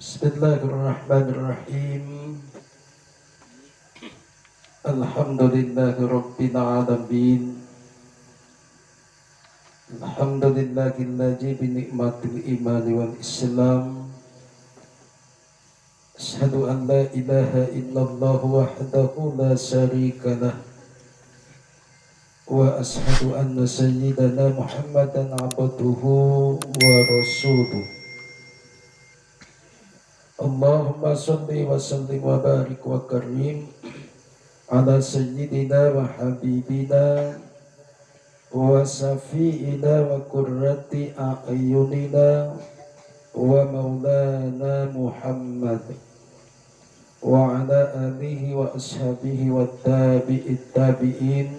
Bismillahirrahmanirrahim. Alhamdulillahi rabbil alamin. Alhamdulillahilladzi bi ni'matil imani wal islam. Asyhadu an la ilaha illallah wahdahu la syarika lah. Wa asyhadu anna sayyidana Muhammadan abduhu wa rasuluh. Allahumma salli wa sallim wa barik wa karim ala sayyidina wa habibina wa safi'ina wa qurrati a'yunina wa maulana Muhammad wa ala alihi wa ashabihi wa tabi'it tabi'in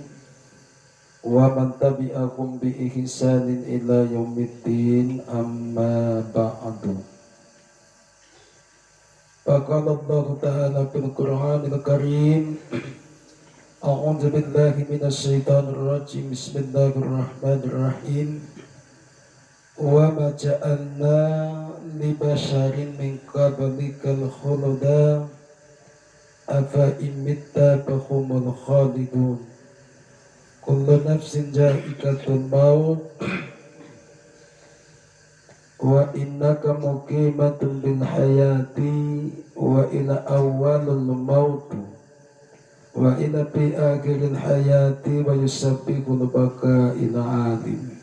wa man tabi'ahum bi ihsanin ila yaumiddin, amma ba'du. Faqala Allah Ta'ala fil Qur'anil Karim, A'udzu billahi minasy syaithanir rajim. Bismillahirrahmanirrahim. Wa ma ja'alna li basharin min qablikal khulda afa in mitta fahumul khalidun. Kullu nafsin za'iqatul maut wa innaka muqimatun bil hayati wa ila awwalil maut wa ila fi akhiril hayati wa yusabbihul baka ila alim.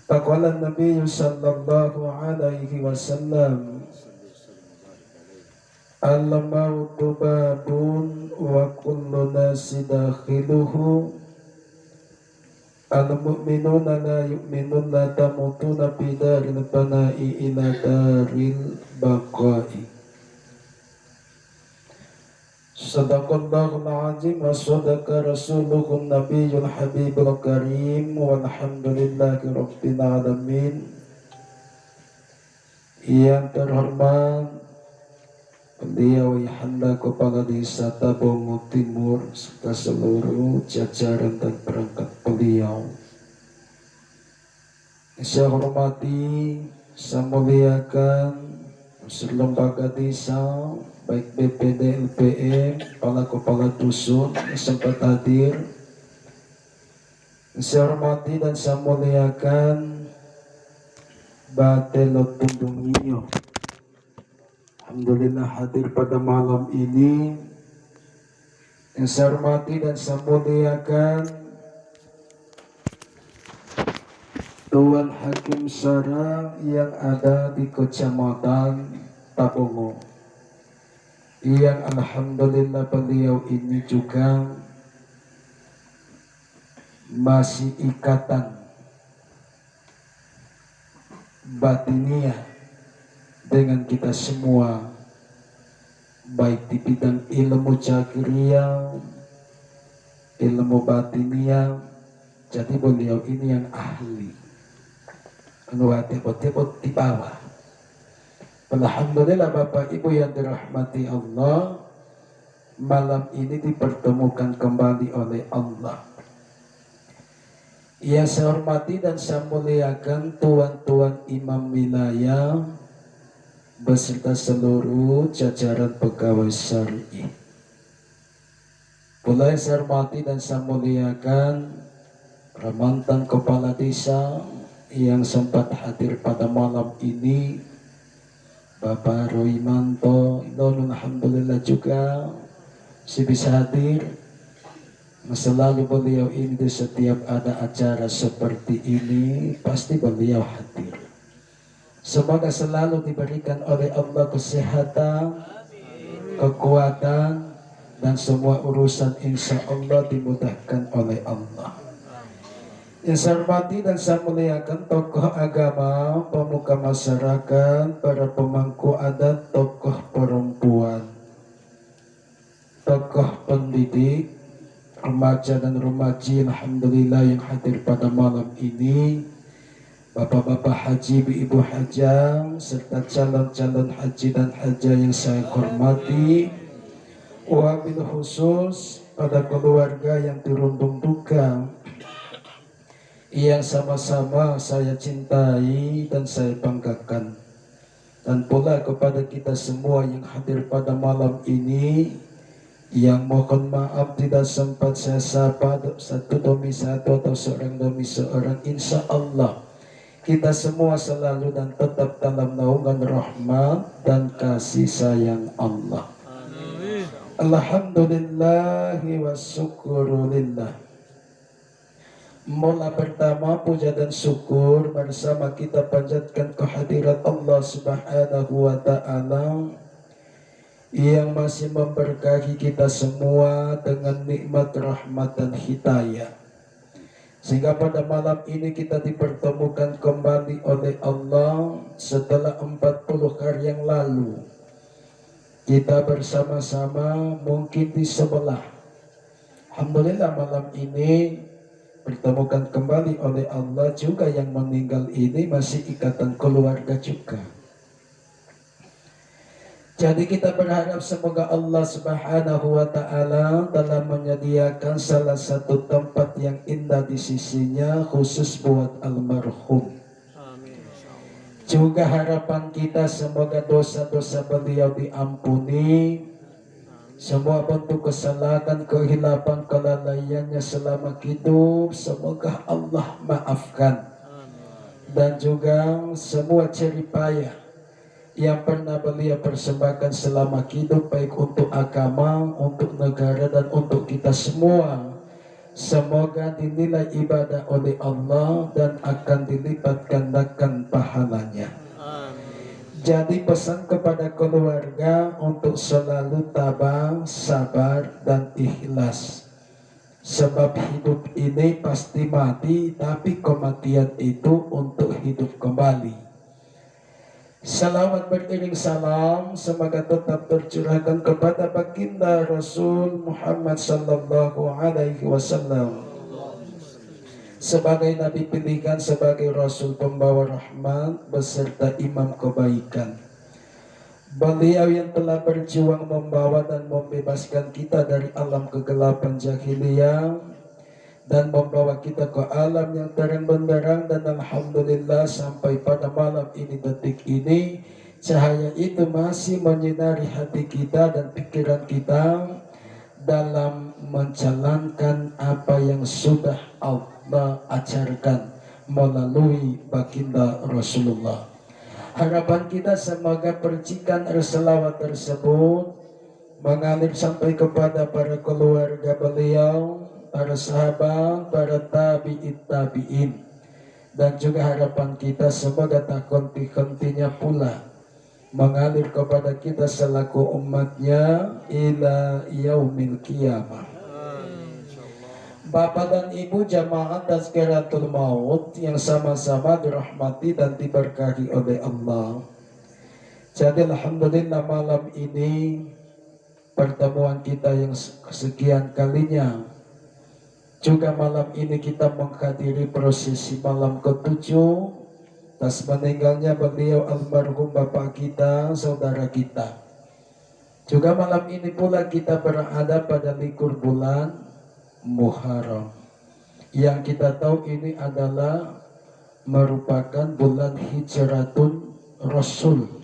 Faqala Nabi sallallahu alaihi wasallam, al-mautu babun wa kullu nasi dakhiluhu. Al-mu'minuna la yu'minun la tamutuna fi daril fana'i ila daril baqa'i. Sadaqallahul azim wa sadaqa rasuluhun nabiyyul habibul karim walhamdulillahi rabbil alamin. Yang terhormat beliau Ayahanda Kepala Desa Tabongo Timur serta seluruh jajaran dan perangkat beliau. Saya hormati, saya muliakan unsur lembaga desa, baik BPD, LPM, kepala dusun yang sempat hadir. Saya hormati dan saya muliakan Batelot Tundunginyo. Alhamdulillah hadir pada malam ini. Yang saya hormati dan saya muliakan Tuan Hakim Syara yang ada di Kecamatan Tabongo, yang alhamdulillah beliau ini juga masih ikatan batiniah dengan kita semua, baik di bidang ilmu cakriyah, ilmu batiniah. Jadi beliau ini yang ahli, tepot-tepot di bawah. Alhamdulillah Bapak Ibu yang dirahmati Allah, malam ini dipertemukan kembali oleh Allah. Yang saya hormati dan saya muliakan tuan-tuan imam wilayah beserta seluruh jajaran pegawai syar'i. Pula yang saya hormati dan saya muliakan para mantan kepala desa yang sempat hadir pada malam ini, Bapak Roimanto, alhamdulillah juga si bisa hadir. Selalu beliau ini di setiap ada acara seperti ini pasti beliau hadir. Semoga selalu diberikan oleh Allah kesehatan, kekuatan, dan semua urusan insya Allah dimudahkan oleh Allah. Yang saya hormati dan saya muliakan tokoh agama, pemuka masyarakat, para pemangku adat, tokoh perempuan, tokoh pendidik, remaja dan remaji alhamdulillah yang hadir pada malam ini, bapak-bapak haji, ibu hajah, serta calon-calon haji dan hajah yang saya hormati. Wabil khusus pada keluarga yang dirundung duka, yang sama-sama saya cintai dan saya banggakan. dan pula kepada kita semua yang hadir pada malam ini, yang mohon maaf tidak sempat saya sapa satu demi satu atau seorang demi seorang. Insya Allah kita semua selalu dan tetap dalam naungan rahmat dan kasih sayang Allah. Amin. Alhamdulillahi wa syukurulillah. Mula pertama puja dan syukur bersama kita panjatkan kehadirat Allah Subhanahu wa Ta'ala yang masih memberkahi kita semua dengan nikmat, rahmat dan hidayah, sehingga pada malam ini kita dipertemukan kembali oleh Allah setelah 40 hari yang lalu. Kita bersama-sama mungkin di sebelah. Alhamdulillah malam ini pertemukan kembali oleh Allah juga. Yang meninggal ini masih ikatan keluarga juga. Jadi kita berharap semoga Allah Subhanahu wa Ta'ala dalam menyediakan salah satu tempat yang indah di sisinya khusus buat almarhum. Amin. Juga harapan kita semoga dosa-dosa beliau diampuni, semua bentuk kesalahan, kehilapan, kelalaiannya selama hidup semoga Allah maafkan. Dan juga semua jeripayah yang pernah beliau persembahkan selama hidup, baik untuk agama, untuk negara, dan untuk kita semua, semoga dinilai ibadah oleh Allah dan akan dilipat gandakan pahalanya. Jadi pesan kepada keluarga untuk selalu tabah, sabar dan ikhlas. Sebab hidup ini pasti mati, tapi kematian itu untuk hidup kembali. Salawat beriring salam semoga tetap tercurahkan kepada baginda Rasul Muhammad sallallahu alaihi wasallam sebagai Nabi pilihan, sebagai Rasul pembawa rahmat beserta imam kebaikan. Beliau yang telah berjuang membawa dan membebaskan kita dari alam kegelapan jahiliyah dan membawa kita ke alam yang terang benderang, dan alhamdulillah sampai pada malam ini, detik ini, cahaya itu masih menyinari hati kita dan pikiran kita dalam menjalankan apa yang sudah Allah ajarkan melalui baginda Rasulullah. Harapan kita semoga percikan selawat tersebut mengalir sampai kepada para keluarga beliau, para sahabat, para tabi'in, dan juga harapan kita semoga tak henti-hentinya pula mengalir kepada kita selaku umatnya ila yaumil qiyamah. Bapak dan Ibu jamaah Tazkiratul Maut yang sama-sama dirahmati dan diberkahi oleh Allah. Jadi alhamdulillah malam ini pertemuan kita yang kesekian kalinya. Juga malam ini kita menghadiri prosesi malam ke-7 atas meninggalnya beliau almarhum bapak kita, saudara kita. Juga malam ini pula kita berada pada likur bulan Muharram, yang kita tahu ini adalah merupakan bulan hijratun Rasul.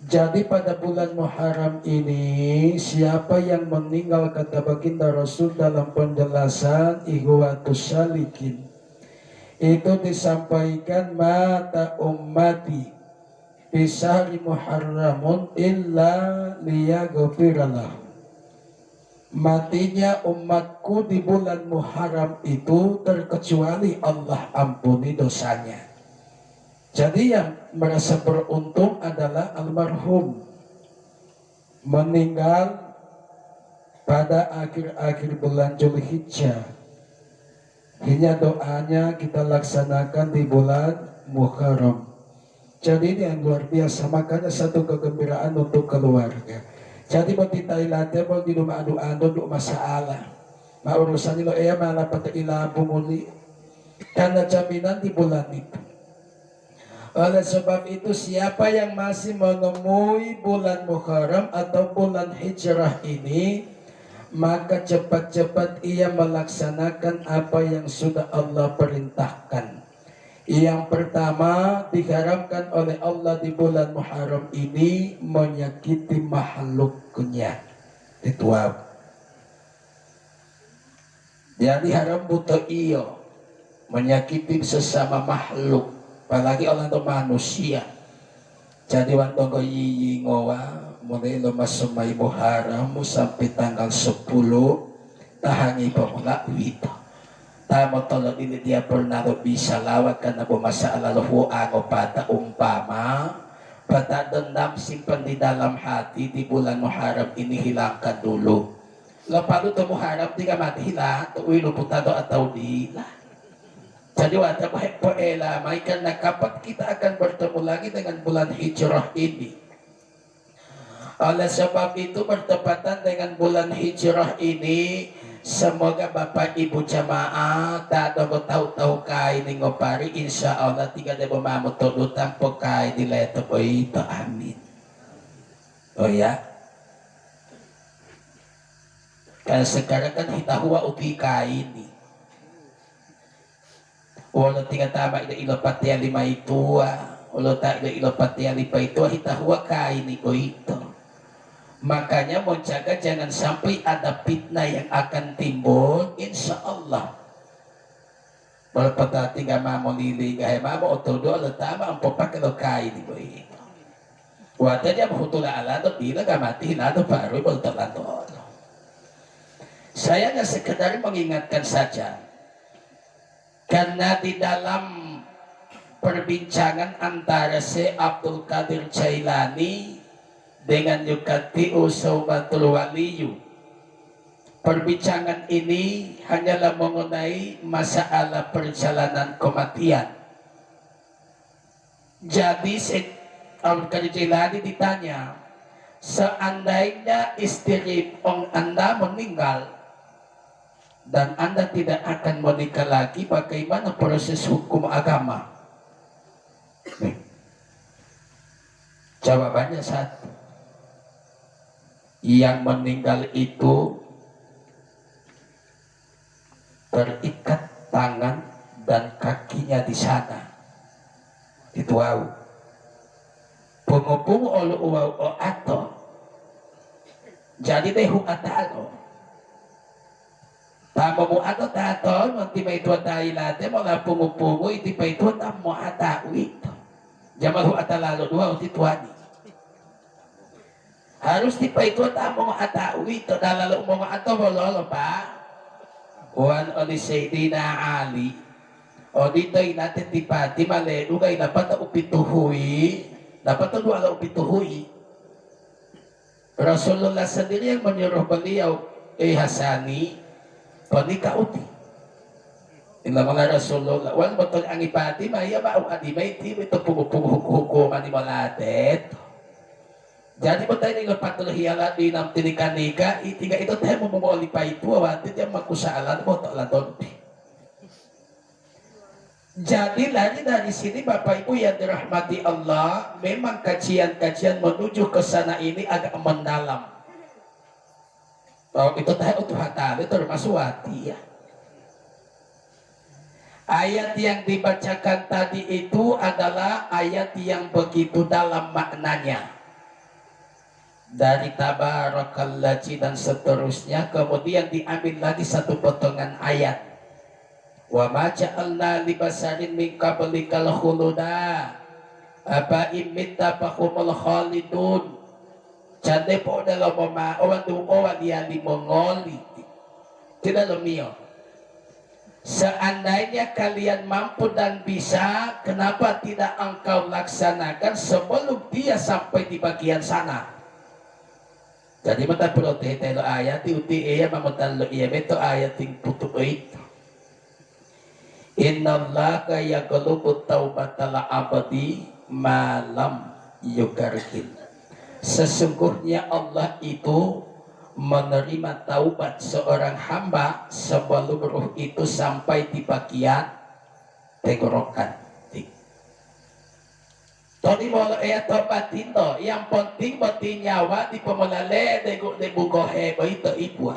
Jadi pada bulan Muharram ini, siapa yang meninggal, kata baginda Rasul dalam penjelasan Ihwatus Salikin, itu disampaikan mata ummati bisari muharramun illa liyaghfiralah. Matinya umatku di bulan Muharram itu terkecuali Allah ampuni dosanya. Jadi yang merasa beruntung adalah almarhum meninggal pada akhir-akhir bulan Zulhijjah. Hanya doanya kita laksanakan di bulan Muharram. Jadi ini yang luar biasa, makanya satu kegembiraan untuk keluarga. Jadi mau Thailand mau di rumah adu-adu do masalah. Mau urusan lo malah pada ilabu muli. Karena jaminan di bulan itu. Oleh sebab itu siapa yang masih menemui bulan Muharram atau bulan hijrah ini, maka cepat-cepat ia melaksanakan apa yang sudah Allah perintahkan, Yang pertama, diharamkan oleh Allah di bulan Muharram ini menyakiti makhluknya. Itu jadi haram buta iyo menyakiti sesama makhluk, apalagi orang itu manusia. Jadi waktu ko yiyingowa mulai lemas semai Muharram sampai tanggal 10 tahangi pemula wito. Tama tolong ini dia pernah bisa lawat karena bermasalah lahu ano pata umpama pata dendam simpan di dalam hati di bulan Muharram ini hilangkan dulu. Lalu tu Muharram tiga mati hilang tu iluputado atau dila. Jadi wadah baik poela mai karena kapan kita akan bertemu lagi dengan bulan Hijrah ini. Oleh sebab itu bertepatan dengan bulan Hijrah ini, semoga Bapak Ibu jamaah tak ada tahu-tahu kai ni ngopari insya Allah tiga debo mamu todo tampo kai di leto itu amin. Oh ya. Karena sekarang kan kita huwa uti kai ini. Walau tiga tama ida ilopat yang lima itu, walau tak ida ilopat yang lima itu kita huwa kai ini itu. Makanya mau jaga jangan sampai ada fitnah yang akan timbul, insya Allah. Walau pada tiga mamo lili gaya mamo otodo letama ampo pakai lokai di boy. Wata dia bahutula ala do bila gamati hinado baru boltolanto. Saya hanya sekedar mengingatkan saja, karena di dalam perbincangan antara Syekh Abdul Qadir Jailani dengan Yukati Usaubatul Waliyu, perbincangan ini hanyalah mengenai masalah perjalanan kematian. Jadi Syekh Abdul Qadir Jailani ditanya, seandainya istri Anda meninggal dan Anda tidak akan menikah lagi, bagaimana proses hukum agama? Jawabannya satu, yang meninggal itu terikat tangan dan kakinya di sana. Itu wow. Pungu-pungu olu wow atau jadi dehu atalo. Tama mo ato taton, nanti may tuwa tayo natin, mga pungu-pungu, iti pa ito, tamo atawit. Jamal ho atalalo, dua, uti tuwani. Harus di pa ito, tamo atawit, nalalo mo nga ato, lolo pa. Uwan o ni Sayyidina Ali, o dito'y natin di pati, malenu, kay dapat na upituhui, dapat na duwala upituhui. Rasulullah sendiri yang menyuruh beliau, Hasani, panikauti. Ila mga Rasulullah, wal betul ang ipati, maya mau adimay, ito hukuman ni maladet. Jadi betul ini lepat terhialat di nam tinikanika, itiga itu teh memuli pa itu, awatid yang makusalan, betul lah donti. Jadi lagi dari sini Bapak Ibu yang dirahmati Allah, memang kajian-kajian menuju ke sana ini agak mendalam. Oh, itu teh utuh hatali termasuk hati ya. Ayat yang dibacakan tadi itu adalah ayat yang begitu dalam maknanya. Dari tabarakalladzi dan seterusnya, kemudian diambil lagi satu potongan ayat. Wa ma ja'alna li basarin min qablikal khuluda apa imitta fahumul khalidun. Jadi po dalam mama orang tu orang dia di Mongoli tidak lemio. Seandainya kalian mampu dan bisa, kenapa tidak engkau laksanakan sebelum dia sampai di bagian sana? Jadi mata prote telo ayat uti iya mamutan lo iya beto ayat yang putu itu. Innallaha yaqlubu taubatala abadi malam yukarkin. Sesungguhnya Allah itu menerima taubat seorang hamba sebelum ruh itu sampai di bagian tenggorokan. Tadi mau tobat itu, yang penting mati nyawa di pemelale de bukohe itu ibu.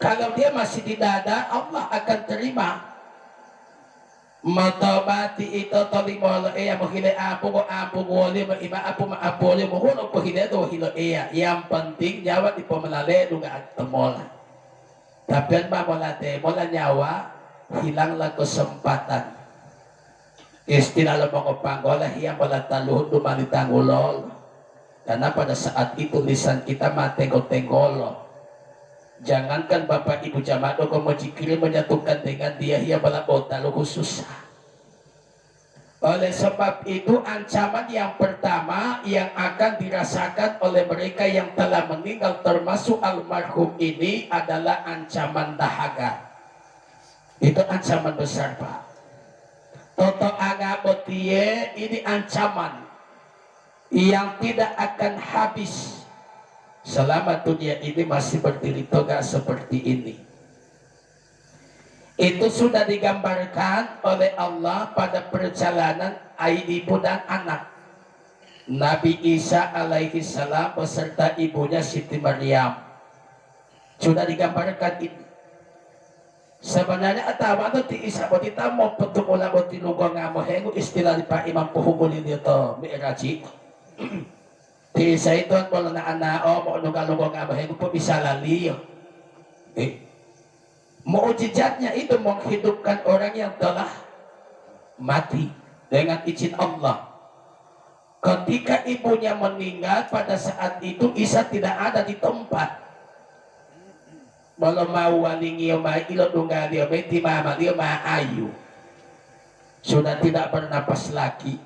Kalau dia masih di dada, Allah akan terima. Matobati ito tolimolo mo hile apo wali mo ima apo maapoli mo hulog po hile do hilo yang penting nyawa di pemelale dunga at temola tapi an mamolate mola nyawa hilanglah kesempatan istilah lemong panggola yang mola taluhun dumali tanggulol karena pada saat itu lisan kita tenggol-tenggolo. Jangankan bapak ibu jamaah kamu jikiri menyatukan dengan dia ia balabota lu khusus. Oleh sebab itu ancaman yang pertama yang akan dirasakan oleh mereka yang telah meninggal termasuk almarhum ini adalah ancaman dahaga. Itu ancaman besar Pak. Toto agabotie ini ancaman yang tidak akan habis selama dunia ini masih berdiri tegak seperti ini. Itu sudah digambarkan oleh Allah pada perjalanan ibu dan anak Nabi Isa alaihi salam beserta ibunya Siti Maryam. Sudah digambarkan ini. Sebenarnya atawa itu ti Isa boti tamo petuk ulah boti lugo ngamo hengu istilah di Pak Imam Puhumulin itu mi'raji. Di isa itu at wala na anao mo lugalugong abahe ko po bisa laliyo. Mukjizatnya itu menghidupkan orang yang telah mati dengan izin Allah. Ketika ibunya meninggal pada saat itu Isa tidak ada di tempat. Walau mau walingi ma ilo dunggali ma timama dia ma ayu. Sudah tidak bernapas lagi.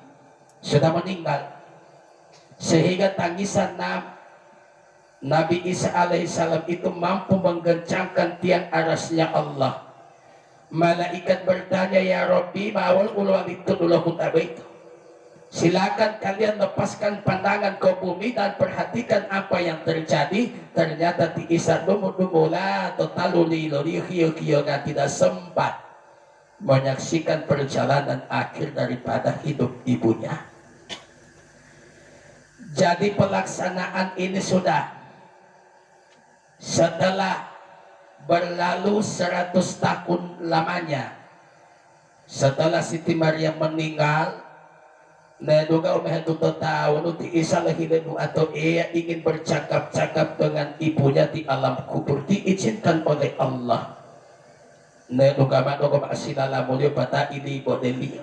Sudah meninggal. Sehingga tangisan Nabi Isa alaihissalam itu mampu menggencangkan tiang arasnya Allah. Malaikat bertanya, ya Rabbi mawal ulwal itu dulu hutabaitu. Silakan kalian lepaskan pandangan ke bumi dan perhatikan apa yang terjadi. Ternyata ti Isa dumula totalu lilori hiyo tidak sempat menyaksikan perjalanan akhir daripada hidup ibunya. Jadi pelaksanaan ini sudah setelah berlalu 100 tahun lamanya setelah Siti Maryam meninggal. Neduga umehetu tahun ti Isa lahirenu atau ia ingin bercakap-cakap dengan ibunya di alam kubur diizinkan oleh Allah. Neduga madogo maasilala mulyo bata ini bodeli.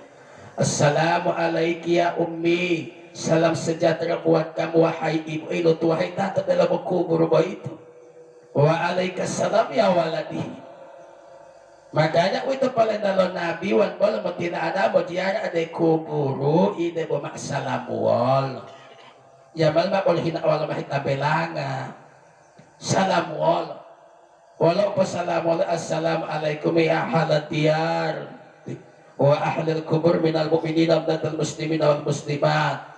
Assalamu alaiki ya ummi. Salam sejahtera buat kamu wahai ibu ilut wahai tata dalam kubur itu. Wa alaikassalam ya waladi. Makanya itu paling dalam Nabi wan bol matina ada bojiara ada kuburu ide bo masalam wal. Ya mal ma bol hina wal ma hita belanga. Salam wal. Walau assalamu alaikum ya ahlat diyar wa ahlil kubur minal mu'minina wal muslimina wal muslimat.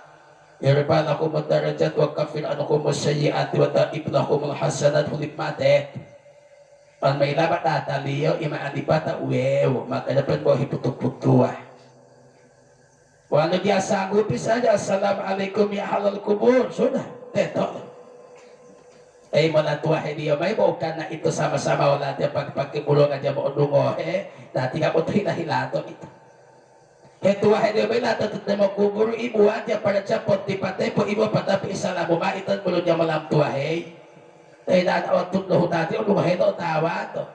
Irfan lakum darajat wa kafir ankum sayyi'ati wa ta'ib lakum hasanat hulimate. Pan may labat ataliyo ima adipata uwew maka dapat bawa hiputuk-putua. Walau dia sanggupi saja assalamualaikum ya halal kubur sudah tetok. Mana tua dia may bawa karena itu sama-sama wala dia pakai bulong aja mau dungo nanti gak putri hilato itu. Ketua hadiah bela tetap mau kubur ibu aja pada capot di pantai po ibu pada pisah labu maitan belum jam malam tua tidak ada waktu loh tadi udah itu tawa tuh.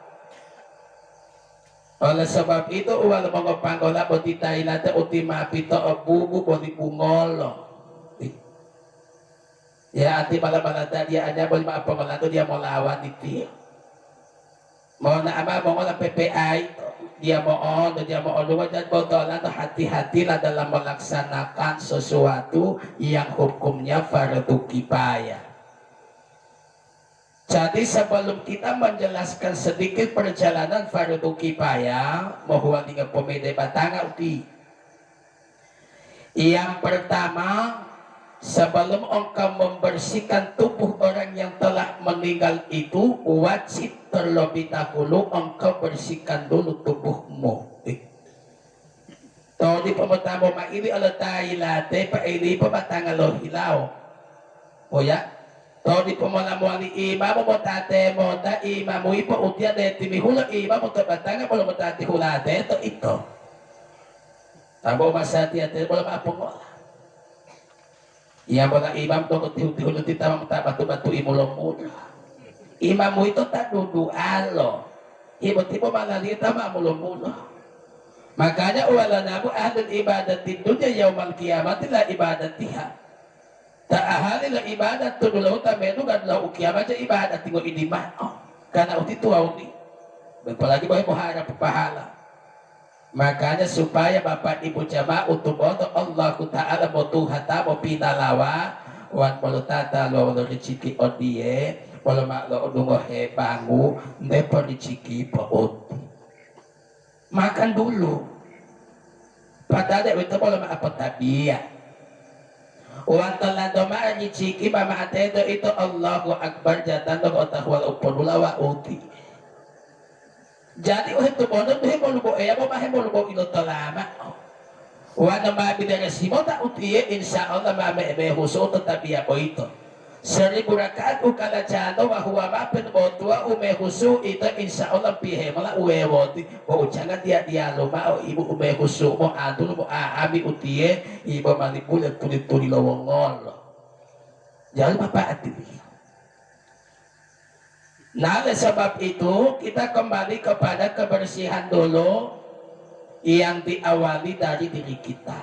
Oleh sebab itu uwal mengopanggola boti tailate ultima pito bubu boti bungolo. Ya hati malam-malam tadi aja boleh apa malam itu dia mau lawan itu. Mau nak apa mau ngolah PPI dia mohon dan botolan hati-hatilah dalam melaksanakan sesuatu yang hukumnya fardu kifayah. Jadi sebelum kita menjelaskan sedikit perjalanan fardu kifayah mohon dengan pemede batanga uti. Yang pertama, sebelum engkau membersihkan tubuh orang yang telah meninggal itu wajib terlebih dahulu engkau bersihkan dulu tubuhmu. Tadi pemetamo maili ala tailate pa ili pamatanga lo hilaw. O ya, tadi pemalamu ali imamu mo tate mo ta imamu ipo utia de timihula imamu tabatanga mo tate hulate ito. Tabo masati ate bola maapong wala. Iya bola imam to tihu-tihu ti tamang batu-batu imulong mula. Imam mo ito tadudu alo. Ibo-tibo malalita mamulong mula. Makanya wala nabu ahlul ibadat di dunya yaumal kiamat la ibadatiha. Ta'ahali la ibadat tudulaw tamenu kadlaw kiamat ja ibadat tingo idimah. Karena uti tuaw ni. Apalagi boy muharap pahala. Makanya supaya Bapak Ibu jamaah untuk Allah Ta'ala motu hata mo pinalawa wan molotata lo rezeki odie wala maklo odungo he bangu nepo rezeki paot makan dulu padahal itu wala maapot tabiya wan talando ma rezeki mama atedo itu Allahu Akbar jatan do otahwal upodulawa uti. Jadi itu bodoh tuh mau mahemolubo ilo tolama. Wana mabida resimo tak utie insya Allah mame husu tetapi apa itu. 1000 rakaat ukala jano bahwa mapen botua ume husu itu insya Allah pihe malah uwe woti. Mau jangan dia loma ibu ume husu mau adul mau ami utie ibu manipulir tulit-tulit lowongol. Jangan bapak hati. Nah, oleh sebab itu kita kembali kepada kebersihan dulu yang diawali dari diri kita.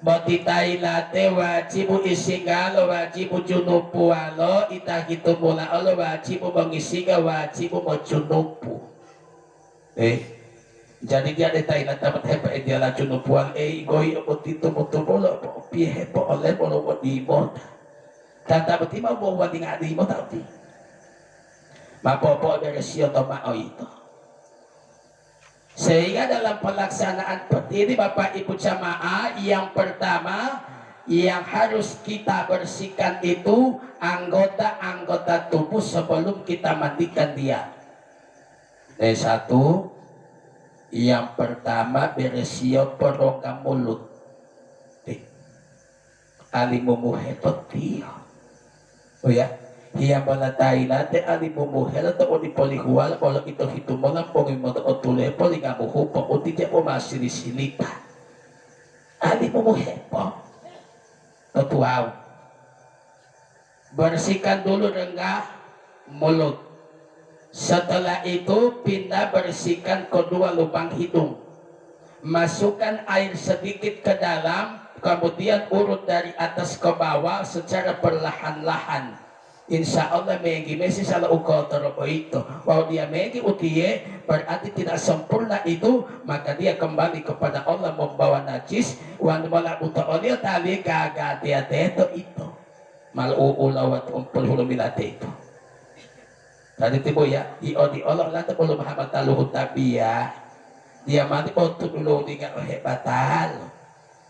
Botitailate wajibu isingalo wajibu junupu walo itahitu mula olo wajibu mengisinga wajibu mojunupu. Jadi dia detaila tamat hepa dia la junupu wal goi botitu mutubolo pihe po oleh bolo wadimot. Tanta betima mau wading adimot tadi. Mapopo dari siyoto mao itu. Sehingga dalam pelaksanaan seperti ini Bapak Ibu jamaah, yang pertama yang harus kita bersihkan itu anggota-anggota tubuh sebelum kita mandikan dia. Satu, yang pertama beresio perongga mulut. Alimumuhetot dia. Oh ya. Hiya malatay natin ali bumuhel at o di polihual o lang ito mo lang pong imo o tuloy po linga mo po o di po masilisilita ali bumuhel po tutuaw bersihkan dulu dengan mulut. Setelah itu bersihkan kedua lubang hidung, masukkan air sedikit ke dalam, kemudian urut dari atas ke bawah secara perlahan-lahan. Insya Allah megi mesi salah ukotor itu. Kalau dia megi utie berarti tidak sempurna itu, maka dia kembali kepada Allah membawa najis. Wan mala uta oleh tali kagak dia teto itu. Malu ulawat umpul hulumilate itu. Tadi tibo ya di Allah lah tak belum Muhammad taluh tabia. Dia mati untuk dulu dengan hebatal.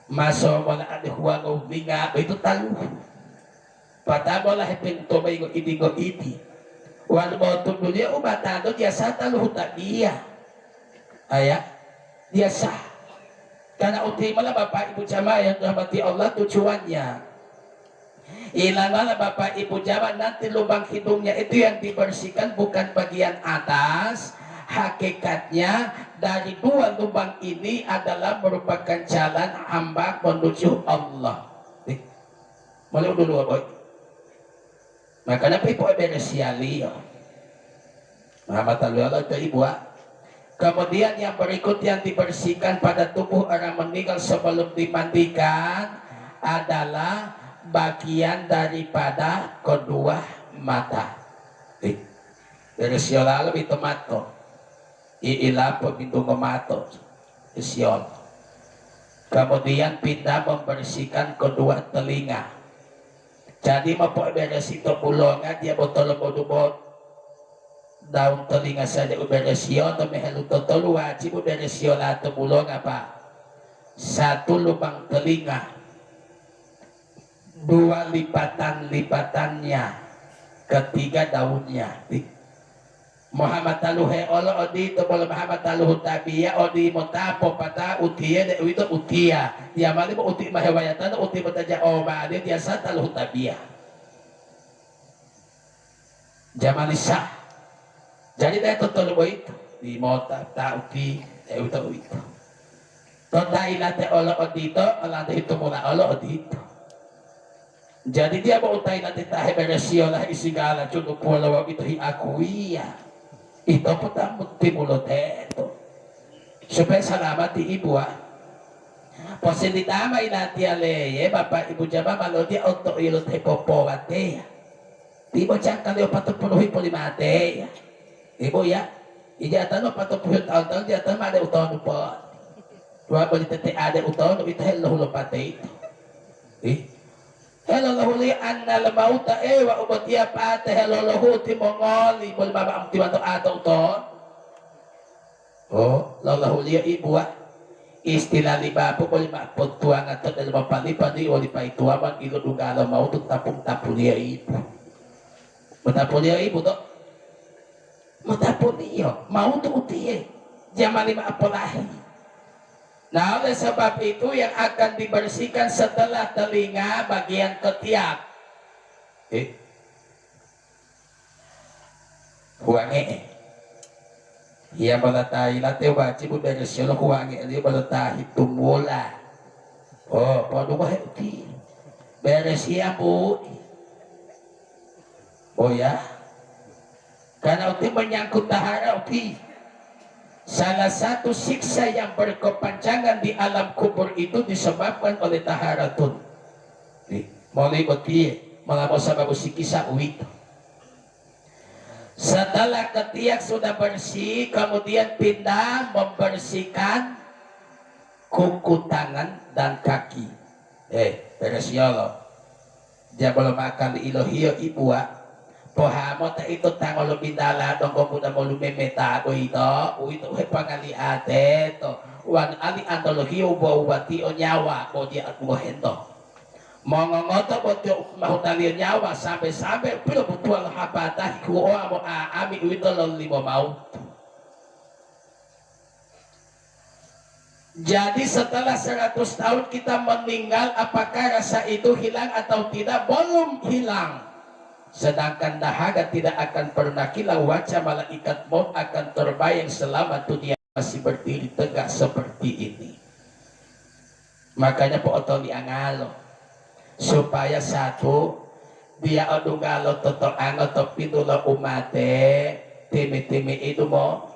Masuk mala ada huang binga itu taluh. Patabolah pinto bayo idigo idi. Wal mo tudulia ubatado dia sa taluh tabia. Aya dia sah. Karena utimala Bapak Ibu jamaah yang dirahmati Allah tujuannya. Ilanala Bapak Ibu jamaah nanti lubang hidungnya itu yang dibersihkan bukan bagian atas. Hakikatnya dari dua lubang ini adalah merupakan jalan hamba menuju Allah. Mulai dulu boy. Makanya pipo beresiali. Muhammad Allah itu ibu. Kemudian yang berikut yang dibersihkan pada tubuh orang meninggal sebelum dimandikan adalah bagian daripada kedua mata. Beresial lalu itu mato. Iilapo pintu memato. Ision. Kemudian pindah membersihkan kedua telinga. Jadi mau beres itu bulongan dia botol bodubot daun telinga saja beresio atau mehelu totol wajib beresio atau bulong apa satu lubang telinga, dua lipatannya, ketiga daunnya. Muhammad taluhe Allah odi to boleh Muhammad taluh tabia odi motapo pata utia de itu utia dia mali mo uti mahewayatan uti bataja oba dia sa taluh tabia jamalisa jadi dia totol itu di mota ta uti itu Totai late olo dito, alante itu mula olo dito. Jadi dia mau utai late tahe beresio lah isigala cuno pulau itu hi akuia. Itu petamut timulo teto. Supaya salamat di ibu ah. Posibilitama inati ale, bapak ibu jama malo dia untuk ilot hepopo ate. Ibu cakal yo patupunuhi polimate. Ibu ya, ijatan mo patupunuhi tahun-tahun dia tama ada uton po. Dua balik tete ada uton itu hello lo pate. Hello lahuli anna lamauta wa ubat ya pate hello lahuti mongoli bol baba am tiwanto ato uton. Oh, lahuli ibu ah. Istilah lima po boleh makpot tuang atau dalam palipan di oli pa itu aman ilo dugala mau tu tapung dia ibu. Matapun dia ibu tu. Matapun dia mau tu utie. Zaman lima apolahi. Nah oleh sebab itu yang akan dibersihkan setelah telinga bagian ketiak. Huange. Ia balatahi late wajib beres yo huange dia balatahi tumula. Oh, padu ba heti. Beres ya bu. Oh ya. Karena uti menyangkut tahara uti. Salah satu siksa yang berkepanjangan di alam kubur itu disebabkan oleh taharatun. Mulai uti malah sabab sikisa uit. Setelah ketiak sudah bersih, kemudian pindah membersihkan kuku tangan dan kaki. Terus ya Allah. Dia belum makan ilohio ibu pohamo ta itu tangolo bindala dong muda molu memeta itu pangali ate to wan ali andolohio bawati o nyawa o dia aku hento. Mongongoto boto mahutali nyawa sampai pilo butual hapatah kuoa mo ami uito limo maut. Jadi setelah 100 tahun kita meninggal, apakah rasa itu hilang atau tidak? Belum hilang. Sedangkan dahaga tidak akan pernah hilang, wajah malaikat maut akan terbayang selama dunia masih berdiri tegak seperti ini. Makanya po otong diangalo supaya satu dia adungalo toto ango to pinula umate timi itu mo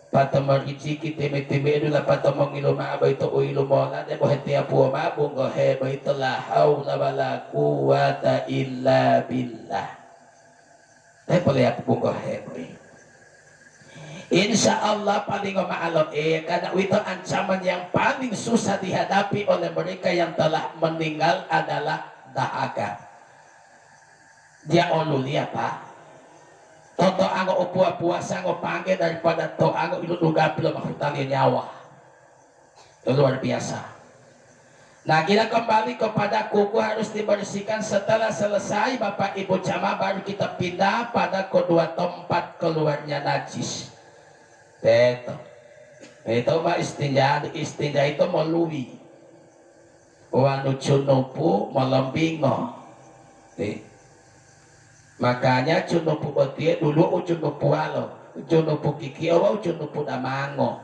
patomor iciki timi itu la patomong iluma aba itu uilumona de bohetia puo mabung go heba itulah haula wala quwata illa billah. Boleh aku punggo heba. Insya Allah paling ma'alom karena itu ancaman yang paling susah dihadapi oleh mereka yang telah meninggal adalah dahaga. Dia olulia pak. Toto ango upua puasa ngo panggil daripada to ango iluduga pilo makhlukali nyawa. Itu luar biasa. Nah kita kembali kepada kuku harus dibersihkan. Setelah selesai bapak ibu jamaah baru kita pindah pada kedua tempat keluarnya najis. Itu mah istinja itu meluwi wanu cunupu melembingo. Makanya cunupu betie dulu cunupu alo cunupu kiki awa cunupu damango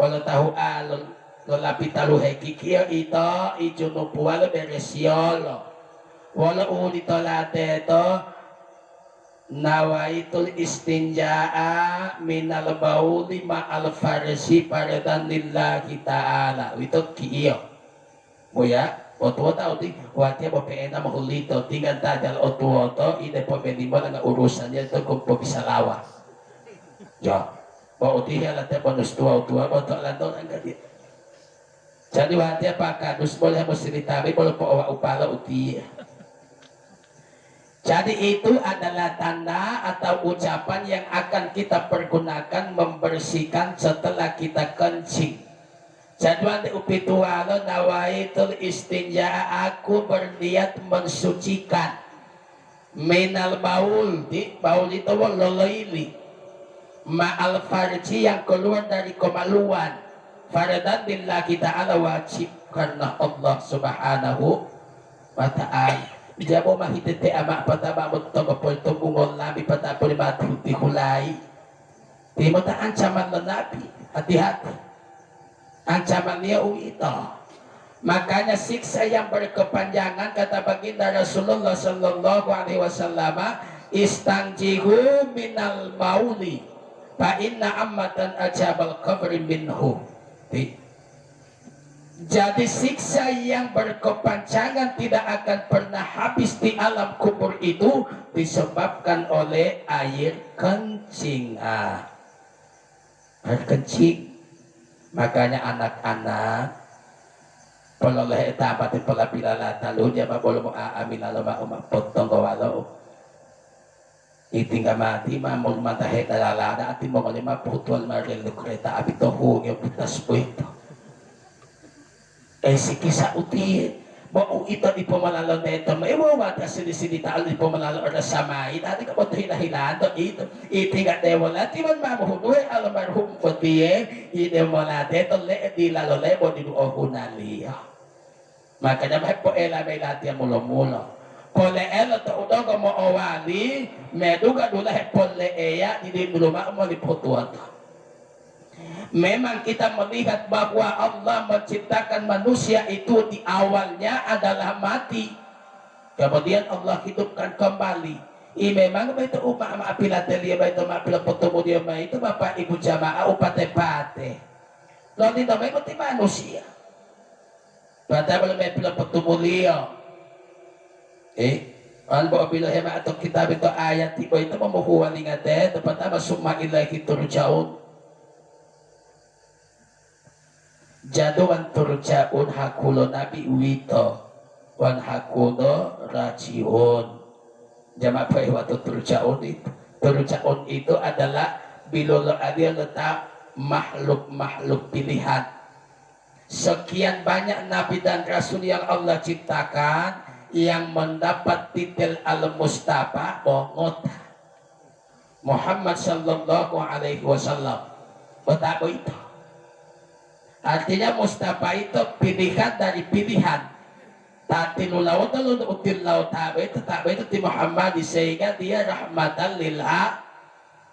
kalau tahu alo lelapi talu hekiki itu cunupu alo beresiolo walau ditolate to nawaitul istinja'a minal bauli ma'al farsi paradan lillahi ta'ala itu kiyo mo ya otuo tau di watia mo peena mahulito tinggal tajal otuo to ide po penimo na urusan niya ito kung po bisa lawa jo mo utiya late bonus tua mo to lanto ang gadi jadi watia pakadus boleh mo sinitami boleh po awa upala utiya. Jadi itu adalah tanda atau ucapan yang akan kita pergunakan membersihkan setelah kita kencing. Jadwal upitualo nawaitul istinja, aku berniat mensucikan minal baul, di baul itu loloili ma'al farji yang keluar dari kemaluan faradan billahi ta'ala wajib karena Allah subhanahu wa ta'ala. Jabo mahitete ama pataba mo tongopol tungol labi patapol matuti hulay. Di mo ta ancaman na nabi hati-hati. Ancaman dia itu. Makanya siksa yang berkepanjangan kata baginda Rasulullah Sallallahu Alaihi Wasallam, istangjihu minal mauli, fa inna ammatan ajabal qabri minhu. Jadi siksa yang berkepanjangan tidak akan pernah habis di alam kubur itu disebabkan oleh air kencing. Air kencing. Makanya anak-anak pololeh tapat pala pilala talo dia mabolo mo aamin alo potong kawalo itingga mati mamul matahe dalalada ati mo lima putwal marelo kereta api tohu yung putas po ito si kisah uti mau ito di pomalalo neto mo wata sini taal di pomalalo ora samay dati ka boto hinahilan to ito itinga dewola ti man mamuhunoy alamarhum ko tiye ide mo natin to le di lalo lebo di duo hunaliya. Makanya may poela may latihan mulo-mulo. Pole elo to udogo mo owali, meduga dula he pole eya, hindi muluma mo liputuan. Memang kita melihat bahwa Allah menciptakan manusia itu di awalnya adalah mati. Kemudian Allah hidupkan kembali. Memang itu maapilatelia, itu maapilapotomo dia, itu Bapak Ibu jamaah upate-pate. Lalu namanya itu manusia. Bata belum may pinapatumuliyo. Ano ba bila hema atong kitab ito ayat tiba ito mamuhuwali nga te dapat masuma ilahi turjaun. Jaduan turjaun hakulo nabi wito wan hakulo rajiun. Jama pa iwato turjaun itu. Turjaun itu adalah bilolo adia letak makhluk-makhluk pilihan. Sekian banyak nabi dan rasul yang Allah ciptakan yang mendapat titel al-Mustafa bongot Muhammad sallallahu alaihi wasallam. Betapa itu? Artinya Mustafa itu pilihan dari pilihan. Tatil laut lalu util laut tabe itu di Muhammad sehingga dia rahmatan lil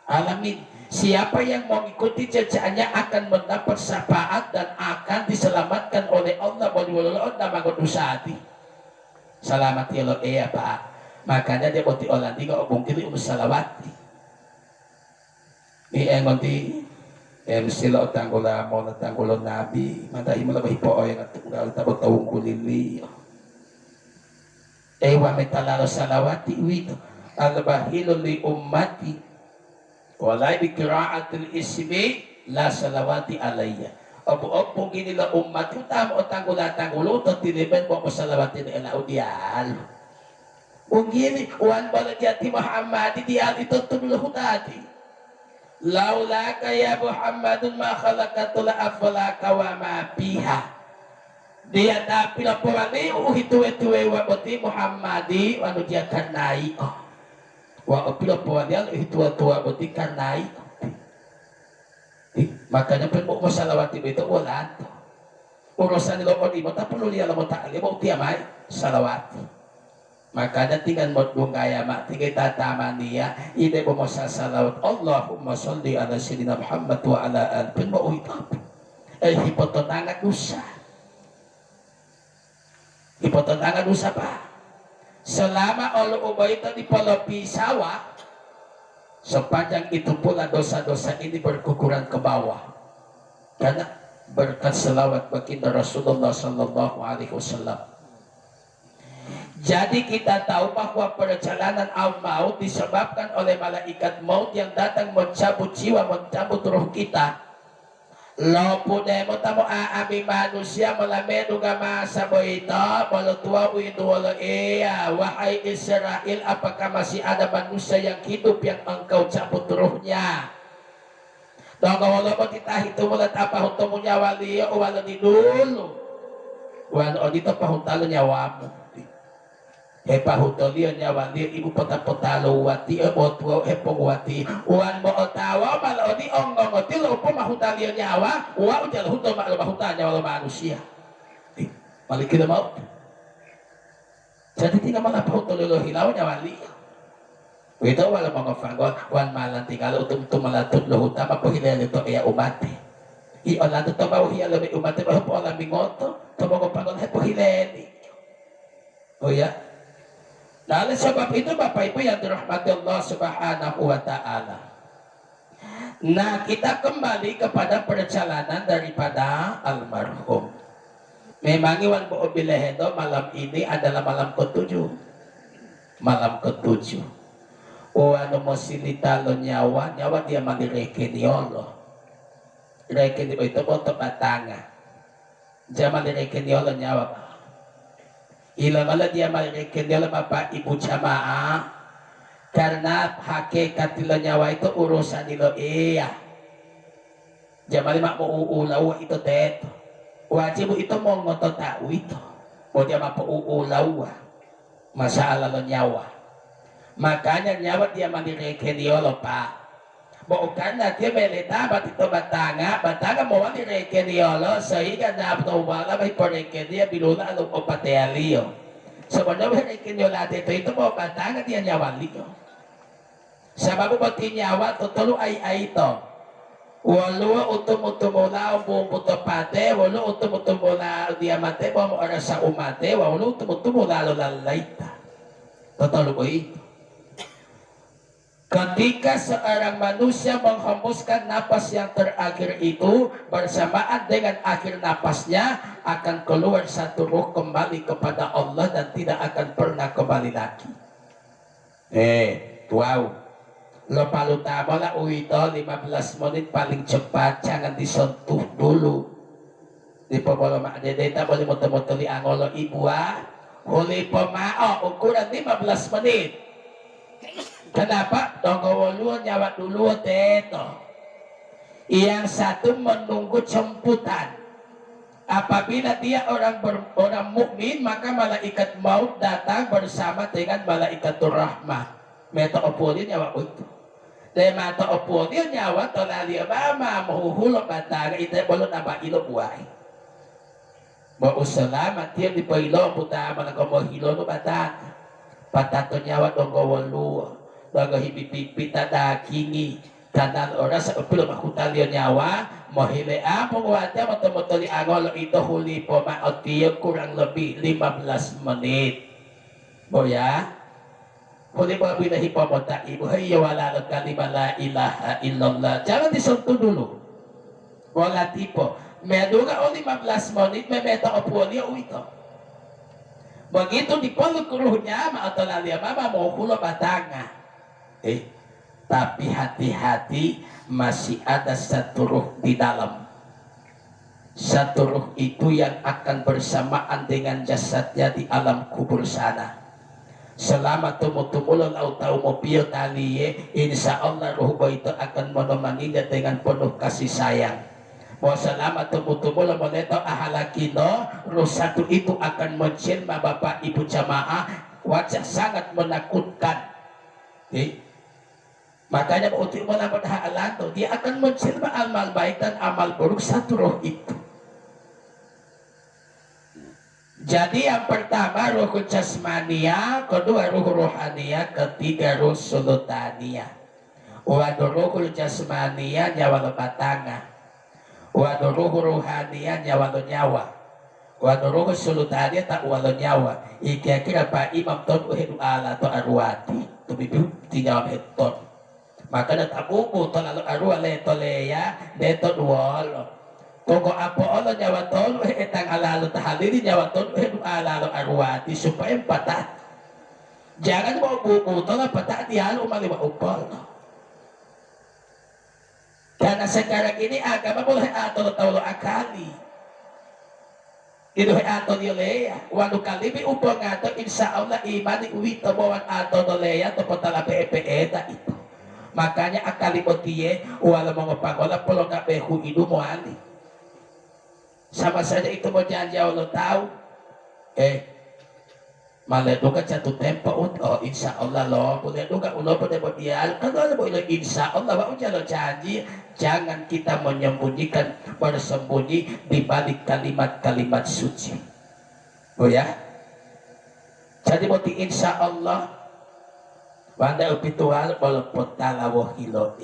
alamin. Siapa yang mengikuti jejaknya akan mendapat syafaat dan akan diselamatkan oleh Allah. Waliwalulun nama godusati. Selamat ya lo Pak. Makanya dia boti olandi kau mungkin salawati. Ni engonti sila tanggula mo na tanggulon nabi. Matahi mo labay po ay natunggal tabot tawong kulili. Wa metalalo salawati wito. Al-bahilo li ummati. Walay bikiraatil ismi la salawati alayya. Opo gini la umat yung tamo o tanggula-tanggulo to tiniban mo salawati na ilaudiyal. Kung gini, uwan balagyati Muhammad diyal ito tumulo dati. Laula kaya Muhammadun makhalakatula afalaka wa mapiha. Dia na pinapawali uhituwe-tuwe wa boti Muhammadi wano dia kanai. Wa pinapawali uhituwa-tuwa boti kanai. Makanya pun mo salawati itu wala. Urusan nilo o di mo tapos liya mo taali mo tiamay salawati. Makanya tinggal mo gaya mak tinggal tatama niya ide mo salawat Allahumma sholli ala sayyidina Muhammad wa ala alihi mo uitap. Hipotonangan dosa. Hipotonangan dosa pa. Selama Allah ubay itu di polopi sawah, sepanjang itu pula dosa-dosa ini berkukuran ke bawah karena berkat selawat baginda Rasulullah Sallallahu Alaihi Wasallam. Jadi kita tahu bahwa perjalanan al-maut disebabkan oleh malaikat maut yang datang mencabut jiwa, mencabut roh kita. Lopo demo tamo aami manusia malamedo gama sa boita balotua uidu wala wahai Israel, apakah masih ada manusia yang hidup yang engkau cabut rohnya? Tonggo wala mo titahi tumulat apa hutomo nyawa liya o wala ni dulu wan o dito pahuntalo nyawamu pahutolian nyawa liya ibu potapotalo wati botuo wati wan mo otawa malo di onggong otilo po mahutalian nyawa wa ujal huto mahutan nyawa manusia malikin mau jadi tinggal malah pahutolilo hilaw nyawa liya ito wala mga fangol wan malang tinggal utum malatut lo hutam apa hilal ito kaya umati Iolado tabaw hiya labi umate ba po alam bingoto tabaw pagol hay po hileni. O ya. Dahil sebab itu Bapak Ibu yang dirahmati Allah Subhanahu wa taala. Nah, kita kembali kepada perjalanan daripada almarhum. Memang iwan po bilehedo malam ini adalah malam ketujuh. Malam ketujuh. O ano mo silita lo nyawa dia malireken yolo. Reken itu po batanga. Dia malireken yolo nyawa. Ilang ala dia malireken yolo Bapak Ibu jamaah. Karena hakikat nila nyawa itu urusan nila iya. Jaman mak mo uulaw ito teto. Wajib mo ito mo ngototao ito. O dia mapauulaw. Masalah lo nyawa. Makanya nyawa dia mandireken yolo pa. Bukan na dia meletabat ito batanga mo mandireken yolo sehingga napatawala may poreken dia bilula along opatealio. Sebenarnya mereken yola itu mo batanga dia nyawa liyo. Sa mabubuti nyawa tutulu ay ito. Walu utum-utumula bumutopate, walu utum-utumula diamante, mo oras sa umate, walu utum-utumula lalaita. Tutulu ko ito. Ketika seorang manusia menghembuskan napas yang terakhir itu bersamaan dengan akhir napasnya akan keluar satu ruh kembali kepada Allah dan tidak akan pernah kembali lagi. Wow. Lo palu tama lah uito 15 menit paling cepat, jangan disentuh dulu. Di pemolo mak dedeta boleh moto-moto li angolo ibu huli pemao ukuran 15 menit. Kenapa? Tonggo nyawa dulu teto. Yang satu menunggu jemputan. Apabila dia orang mukmin maka malaikat maut datang bersama dengan malaikatur rahmah. Meta opulin nyawa itu. Dahil mata opulin nyawa tolali mama mahuhulog batang ito bolon aba ilo buhay. Mau selamat dia di pailo puta managamohilo no batang. Patato nyawa dong gawalo. Dong hibipipita da kini. Kanan oras sa upulo makutalyo nyawa. Mohile apong wate matomotoli angolo ito huli po maotiyo kurang lebih 15 menit. Boya. Huli po binahi po mo ibu hayya wala kalima la ilaha illallah. Jangan disentuh dulu. Wala tipo. Meduga o 15 menit memeta opoli o ito. Begitu dipolok ruhnya maatolalia mama mau hulo batanga. Tapi hati-hati masih ada satu ruh di dalam. Satu ruh itu yang akan bersamaan dengan jasadnya di alam kubur sana. Selama tumutumulan atau tahu mobil tali insya Allah ruh itu akan menemaninya dengan penuh kasih sayang. Bahwa selama tumutumulan moleto ahalakino ruh satu itu akan menjelma bapak ibu jamaah wajah sangat menakutkan. Makanya untuk melawan halan dia akan menjelma amal baik dan amal buruk satu ruh itu. Jadi yang pertama ruh jasmania, kedua ruh rohania, ketiga ruh sultania. Waduh ruh jasmania nyawa lebatanga. Waduh ruh rohania nyawa lo nyawa. Waduh ruh sultania tak walo nyawa. Kira-kira Pak Imam ton uhedu ala to arwati. Tubibu tinyawa heton. Maka tak bubu to lalu arwale to leya deton walo. Kung apo Allah nyawa ton etang alalo tahalili nyawa ton alalo arwati supaya patat. Jangan mau bubuto na patat dialo maliwa upol. Karena sekarang ini agama boleh atau taulo akali. Itu atau dileya. Walau kali bi upong ato insya Allah imani uwito bawan atau doleya to patala PPE itu. Makanya akali motiye wala mga pangola polo ka behu idu mo ali. Sama saja itu mau janji Allah tahu maleduga jatuh tempo oh insya Allah loh boleh duga ulo pada bodial kan ada boleh insya Allah mau jalan janji jangan kita menyembunyikan bersembunyi di balik kalimat-kalimat suci oh ya jadi mau insya Allah pada upitual walaupun talawah hilo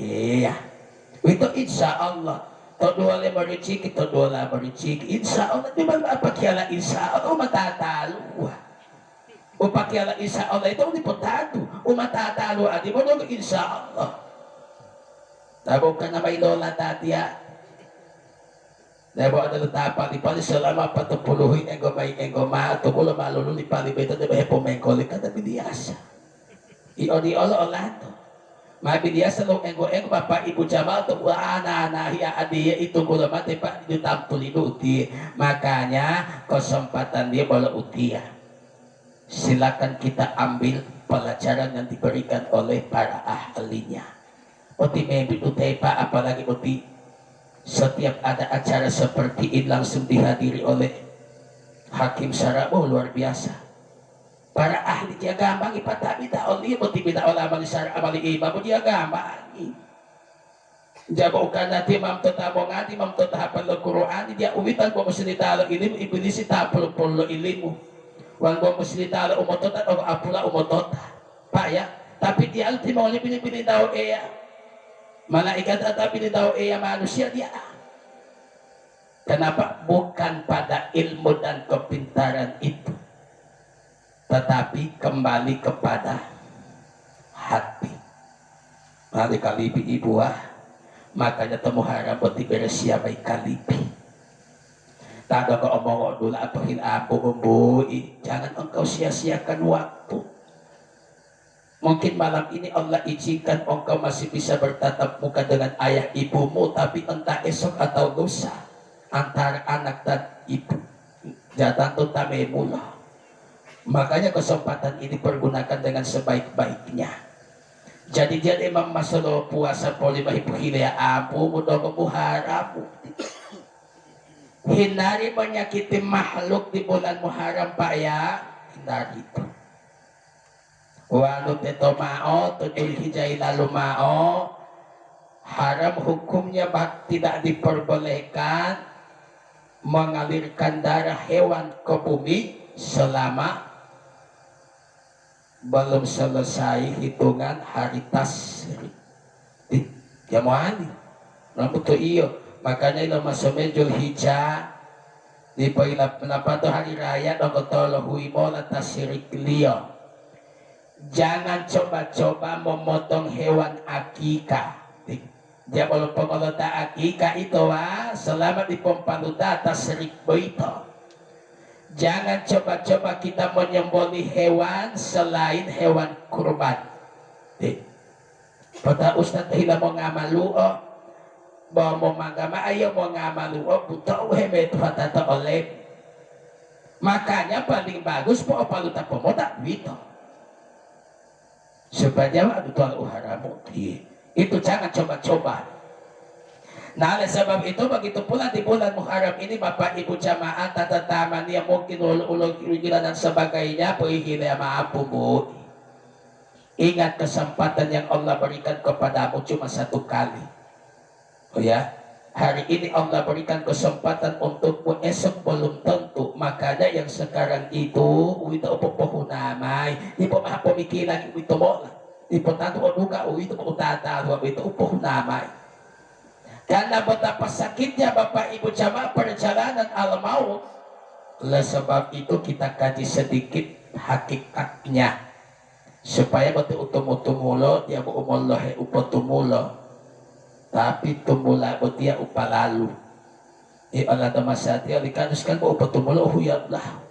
itu insya Allah Todo le marichiki, todo la marichiki. Insya Allah, di ba pakiala insya Allah, matatalo. O pakiala insya Allah, ito hindi potado. O matatalo, di mo nung insya Allah. Tabog ka na may lola dati Debo ada letapa di pali selama patupuluhin ego may ego ma tumulo malulu di pali beto de bepo mengkoli kata bidiasa. Di olo olato. Ma bidiasa lo ego bapak ibu Jamal tu anak hiya adia itu gula mati pak di tampul uti. Makanya kesempatan dia bola utia. Silakan kita ambil pelajaran yang diberikan oleh para ahlinya. Oti mebi utai pak apalagi oti setiap ada acara seperti ini langsung dihadiri oleh hakim syara. Luar biasa para ahli dia gampang ipatami oli moti bina ulama syara amali imam dia gampang jabo kan nanti mam tetabo ngati mam tetahapal Al-Quran dia uwitan po muslitalo ilim iblis tapul polo ilimu wan po muslitalo umotota o apula umotota pak ya tapi dia ultimo ni pinipili daw malaikat atau ini tahu manusia dia. Kenapa? Bukan pada ilmu dan kepintaran itu, tetapi kembali kepada hati. Mari kalibi ibu makanya temu haram beti beresia baik kalibi. Tak ada kau omong dulu apa hilapun jangan engkau sia-siakan waktu. Mungkin malam ini Allah izinkan engkau masih bisa bertatap muka dengan ayah ibumu, tapi entah esok atau lusa antara anak dan ibu jatah tutamemula. Makanya kesempatan ini pergunakan dengan sebaik-baiknya. Jadi Imam masalah puasa polimah ibu hilya abu mudah muharamu. Hindari menyakiti makhluk di bulan Muharram pak ya, hindari itu. Walau teto mao, tujuh hijai lalu mao, haram hukumnya tidak diperbolehkan mengalirkan darah hewan ke bumi selama belum selesai hitungan hari tasrik. Ya mohani, rambut tu iyo, makanya ilo masomejul hija di pailap penapatu hari raya dongkotolo huimola tasrik liyo. Jangan coba-coba memotong hewan akikah. Dia kalau pengolota akikah itu selama di pompaluta atas serik itu. Jangan coba-coba kita menyembelih hewan selain hewan kurban. Pada Ustadz hila mau ngamalu mau manggama ayo mau ngamalu buta uheme itu hatata oleh. Makanya paling bagus po paluta pemoda gitu. Sebanyak itu haramu itu jangan coba-coba. Nah oleh sebab itu begitu pula di bulan Muharram ini Bapak Ibu jamaah tata taman yang mungkin ulul dan sebagainya perihilya maaf bu. Ingat kesempatan yang Allah berikan kepadamu cuma satu kali. Oh ya, hari ini Allah berikan kesempatan untukmu, esok belum tentu. Makanya yang sekarang itu itu pohunamai, itu mah pemikiran itu bola, itu tantu oduka itu utata itu pohunamai. Karena betapa sakitnya Bapak Ibu jamaah perjalanan al-maut. Oleh sebab itu kita kaji sedikit hakikatnya supaya betul utumulo dia umullah upatumulo. Tapi tumula betia upalalu. Allah tamasati alikanuskan po upatumulo huyatlah.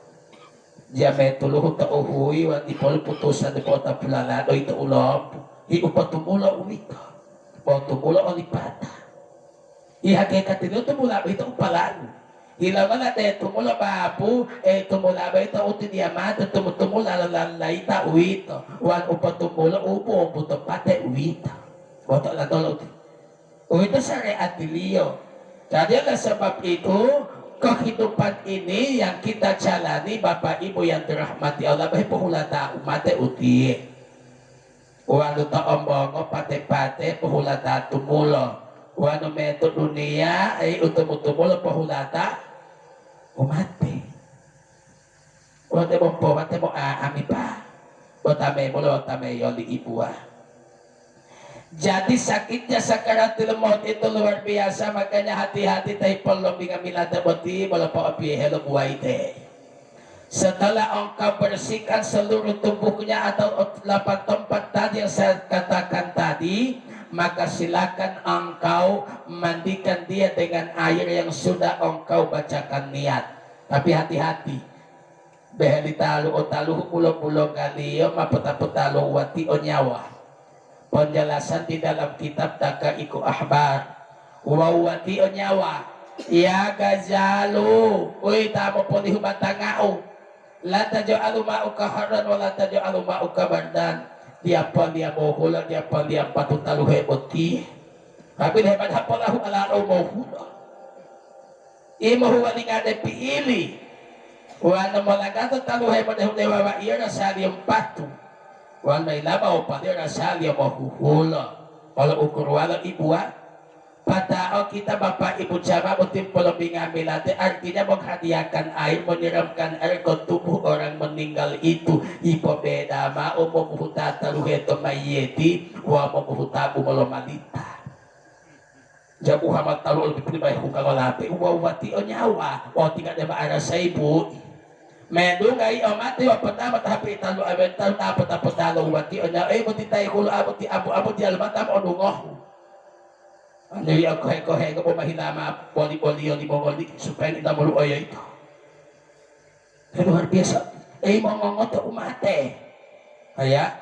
Dia metuluh ta uhui wa ipol putusan di kota pulalado itu ulop. Upatumulo uwito. Upatumulo olipata. Hakikat itu tumula itu upalalu. Hilaman ate tumula babu tumula ba ito uti diamante tumula lalalaita uwito. Wan upatumulo upo puto pate uwito. Boto la tolo itu syariat beliau. Jadi oleh sebab itu kehidupan ini yang kita jalani Bapak Ibu yang dirahmati Allah bae pohulata umat uti. Wanu ta ombongo pate-pate pohulata tumulo. Wanu metu dunia utum-utumulo pohulata umat. Wate mo ami pa. Wate mo yoli ibuah. Jadi sakitnya sakaratul maut itu luar biasa, makanya hati-hati tayo perlu bingamilata boti wala pa api hello buhay te. Setelah engkau bersihkan seluruh tubuhnya atau 8 tempat tadi yang saya katakan tadi, maka silakan engkau mandikan dia dengan air yang sudah engkau bacakan niat. Tapi hati-hati, beheli talu o taluh pulo-pulo kaliyo mapeta-petalo wati o nyawa. Penjelasan di dalam kitab Dakaiku Ahbar wawati o nyawa ya gazalu uy tamo poli humatangao la taj'alu ma'uka harran wa la taj'alu ma'uka bardan dia mohula dia patutalu heboti tapi hebat hapalahu ala mohula imo huwali ngade piili wana malagato talu hebat dewa wa iya rasali yung patu wan may labaw pati rasal yung mahuhula walau ukur walau ibuwa patao kita bapak ibu jama mutim pelebing ambilate artinya menghadiahkan air menyiramkan air ke tubuh orang meninggal itu ipobeda mau memuhuta taluheto mayeti wa memuhuta umolomalita jabu hamat talu lebih pribay hukang walape wawati o nyawa o tinggal na maara sa ibu medungay o mati o patama tapi talo abental tapot talo wati o nya ay buti tayo kulo abot abu di almatam o dungoh ano yung kohe ko mahilama boli-boli o limongoli supaya hindi mo luoy ito luar biasa ay mongongot o umate kaya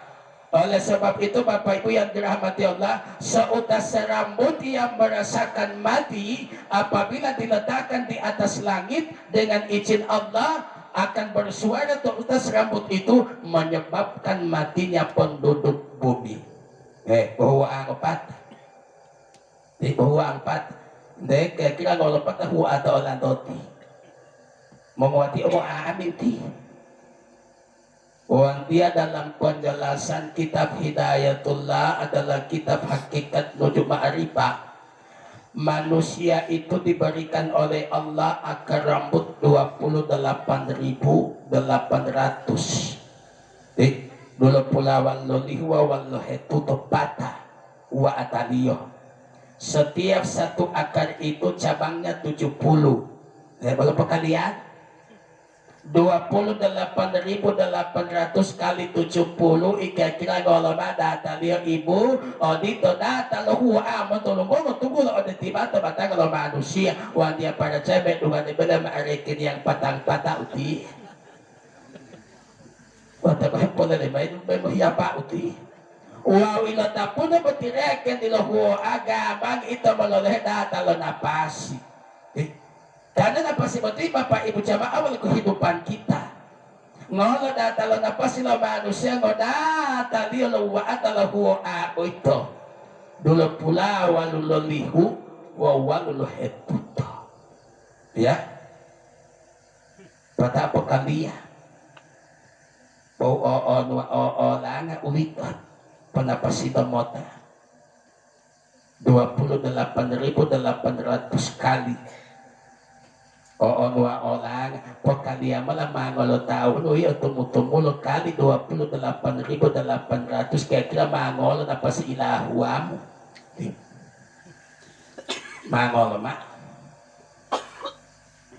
oleh sebab itu Bapak Ibu yang dirahmati Allah, seutas rambut yang merasakan mati apabila diletakkan di atas langit dengan izin Allah akan bersuara seutas rambut itu menyebabkan matinya penduduk bumi. Bahwa ang opat. Bahwa ang pat. Hindi, kaya kalau pat huwa atau landoti. Menguati o aamin ti. Dia dalam penjelasan kitab Hidayatullah adalah kitab hakikat nuju ma'rifah. Manusia itu diberikan oleh Allah akar rambut 28.800. Dulu pulawan lolihuwa wallohetu topata wa ataliyo. Setiap satu akar itu cabangnya 70. Belum kalian? 28.800 kali 70 kira-kira kalau ada talio ibu dito data lo huwa mo tulong mo tugulo o tiba to bata kalau manusia wan dia para cebet duga de bela maarekin yang patang-pata uti wata ko hepola le may mo hiapa uti wow ilo tapo na batireken dilo huwa agabang ito maloleh data lo napasi karena napasi mo ito Bapak Ibu jamaah awal kehidupan kita ngolo data lo napasi lo manusia ngo data liyo lo waata lo huo ako ito dulu pula walulo lihu wawalulo hetuto ya pata po kaliya o langa ulitan panapasi ba mota 28.800 kali orang pokalia malamang lo tao no iyo tumutumulo kali 28.800 kaya mangolo na pa si ilahuwa mo mangolo mak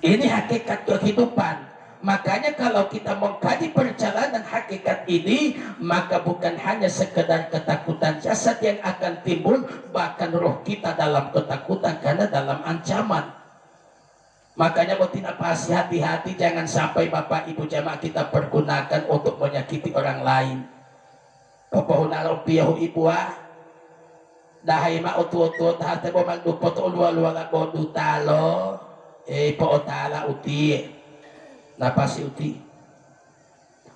ini hakikat kehidupan. Makanya kalau kita mengkaji perjalanan hakikat ini maka bukan hanya sekedar ketakutan jasad yang akan timbul, bahkan roh kita dalam ketakutan karena dalam ancaman. Makanya mau tidak pasti hati-hati jangan sampai Bapak Ibu jamaah kita pergunakan untuk menyakiti orang lain. Papahunalo piyahu ibu dahay maututo tahate mo magdupot ulwa-ulwa la bodu talo pootala uti napasi uti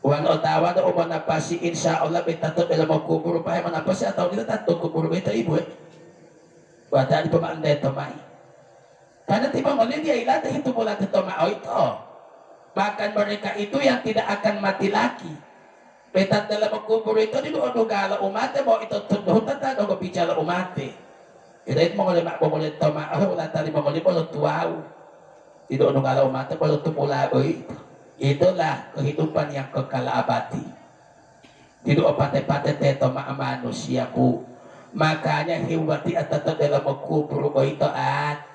wan otawa do mo napasi insyaallah betato bela mo kubur pa man napasi atau dito tato kubur beta ibu wata di pamande to mai. Karena tiba oleh dia ilah itu bola tetoma itu. Bahkan mereka itu yang tidak akan mati lagi. Petat dalam kubur itu di doa gala umat mau itu tuduh tata doa bicara umat. Itu mau oleh mak boleh toma wala tali mau boleh tuau. Di doa gala umat boleh tumula itu. Itulah kehidupan yang kekal abadi. Di doa pate-pate tetoma manusia bu. Makanya hiwati atata dalam kubur mo ito at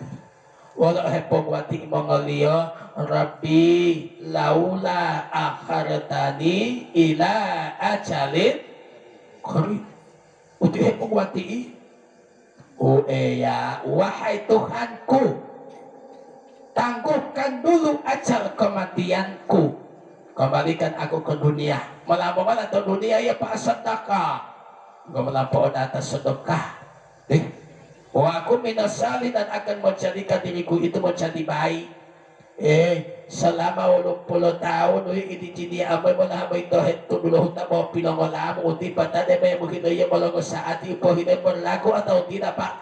wala hepong wati mongolio Rabbi laula akharatani ila ajalin qarib. Uti hepong wati o eya wahai Tuhanku, tangguhkan dulu ajal kematianku, kembalikan aku ke dunia. Melampaui atau dunia ya pak sedekah, gak melampaui atas sedekah. Aku minasali dan akan menjadikan diriku itu menjadi baik. Selama 80 tahun ini jini amay malahamay tohet to dulu ta mo pinangolam uti patade may mungkin ya malongo saat ipo hindi berlaku atau tidak pak,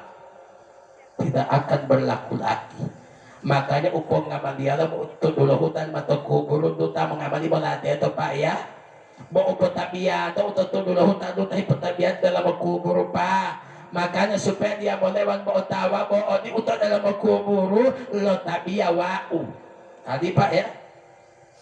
tidak akan berlaku lagi. Makanya upong ngamalialam untuk dulu hutan mato kubur duta mengamali malate itu pak ya. Mau petabian untuk dulu hutan duta petabian dalam kubur pak. Makanya supaya dia boleh mau tawa mau di utak dalam kubur lo tabia wau. Tadi pak ya.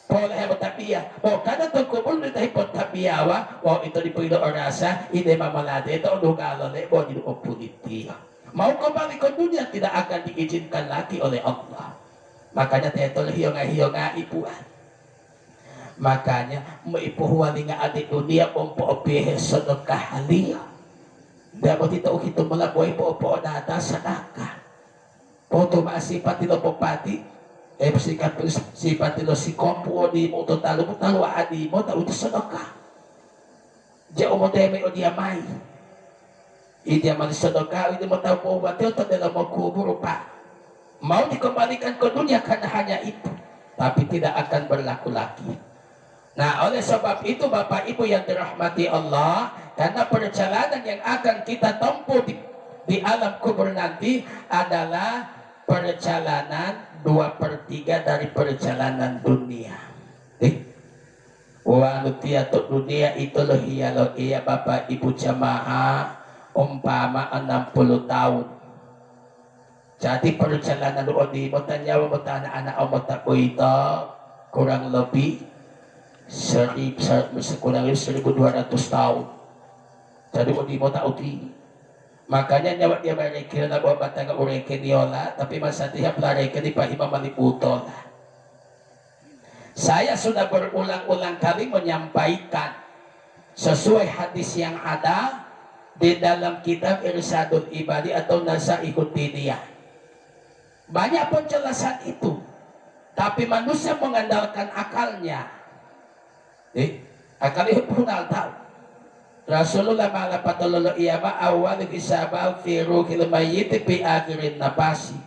Boleh mo tabia. Mau kada to kubur dito tabia wa. Wow itu dipilo orasa ini mamalate itu lugar le mo di opuliti. Mau kembali ke dunia tidak akan diizinkan lagi oleh Allah. Makanya tetol hiyonga ipuan. Makanya maipuhuali nga adik dunia pompo opihe sedekah halia. Dapat ito kita malaboy po na atas sadaka. Poto maasipat ito po pati. Sikat po sipat ito si kompo di mo talo adi mo tao ito sedekah. Diya umoteme o diya may. Hindi man sedekah, hindi mo tahu po waktu itu dalam kubur pak. Mau dikembalikan ke dunia karena hanya itu, tapi tidak akan berlaku lagi. Nah, oleh sebab itu Bapak Ibu yang dirahmati Allah, karena perjalanan yang akan kita tempuh di alam kubur nanti adalah perjalanan 2/3 dari perjalanan dunia. Wanutia to dunia itu loh iya Bapak Ibu jamaah. Umpama 60 tahun. Jadi perjalanan doon di mo tanyawa mo anak o mo ito kurang lebih 1200 tahun. Jadi o di mo tauti. Makanya nyawa dia mereka na buat batang ureke niola, tapi masatihap lareke di pa ima maliputo. Saya sudah berulang-ulang kali menyampaikan sesuai hadis yang ada di dalam kitab Irsadul Ibadi atau Nasaihud Diniyah. Banyak penjelasan itu, tapi manusia mengandalkan akalnya. Akalnya punal tahu. Rasulullah malapatulolo iyama awal kisabal fi ruhil mayyit fi akhirin nafasi.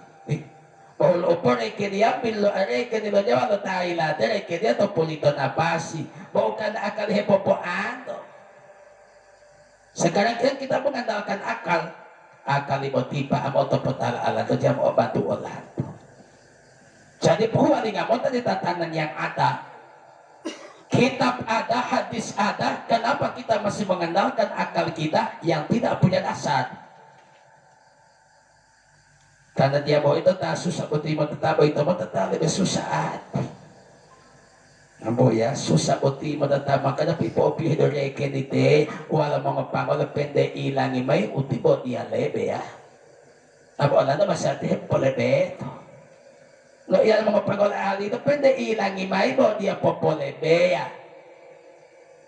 Paul upor ikidiya bilo are kedilo jawa lo taila tere kedia to pulito nafasi. Bukan akalnya popoan. Sekarang kan kita mengandalkan akal ibu tiba amo to petal ala to jam obatu olah. Jadi puwali ngamon tadi tatanan yang ada, kitab ada, hadis ada, kenapa kita masih mengandalkan akal kita yang tidak punya dasar? Karena dia mau itu tak susah putih mau tetap itu mau tetap lebih susah. Ambo ya susah putih matatama makanya pipo pihidore kenite wala mga pangola pende ilangi may utibo dia lebe ya. Abo ala na masati polebe. Lo iya mga pangola ali to pende ilangi may bo dia popolebe ya.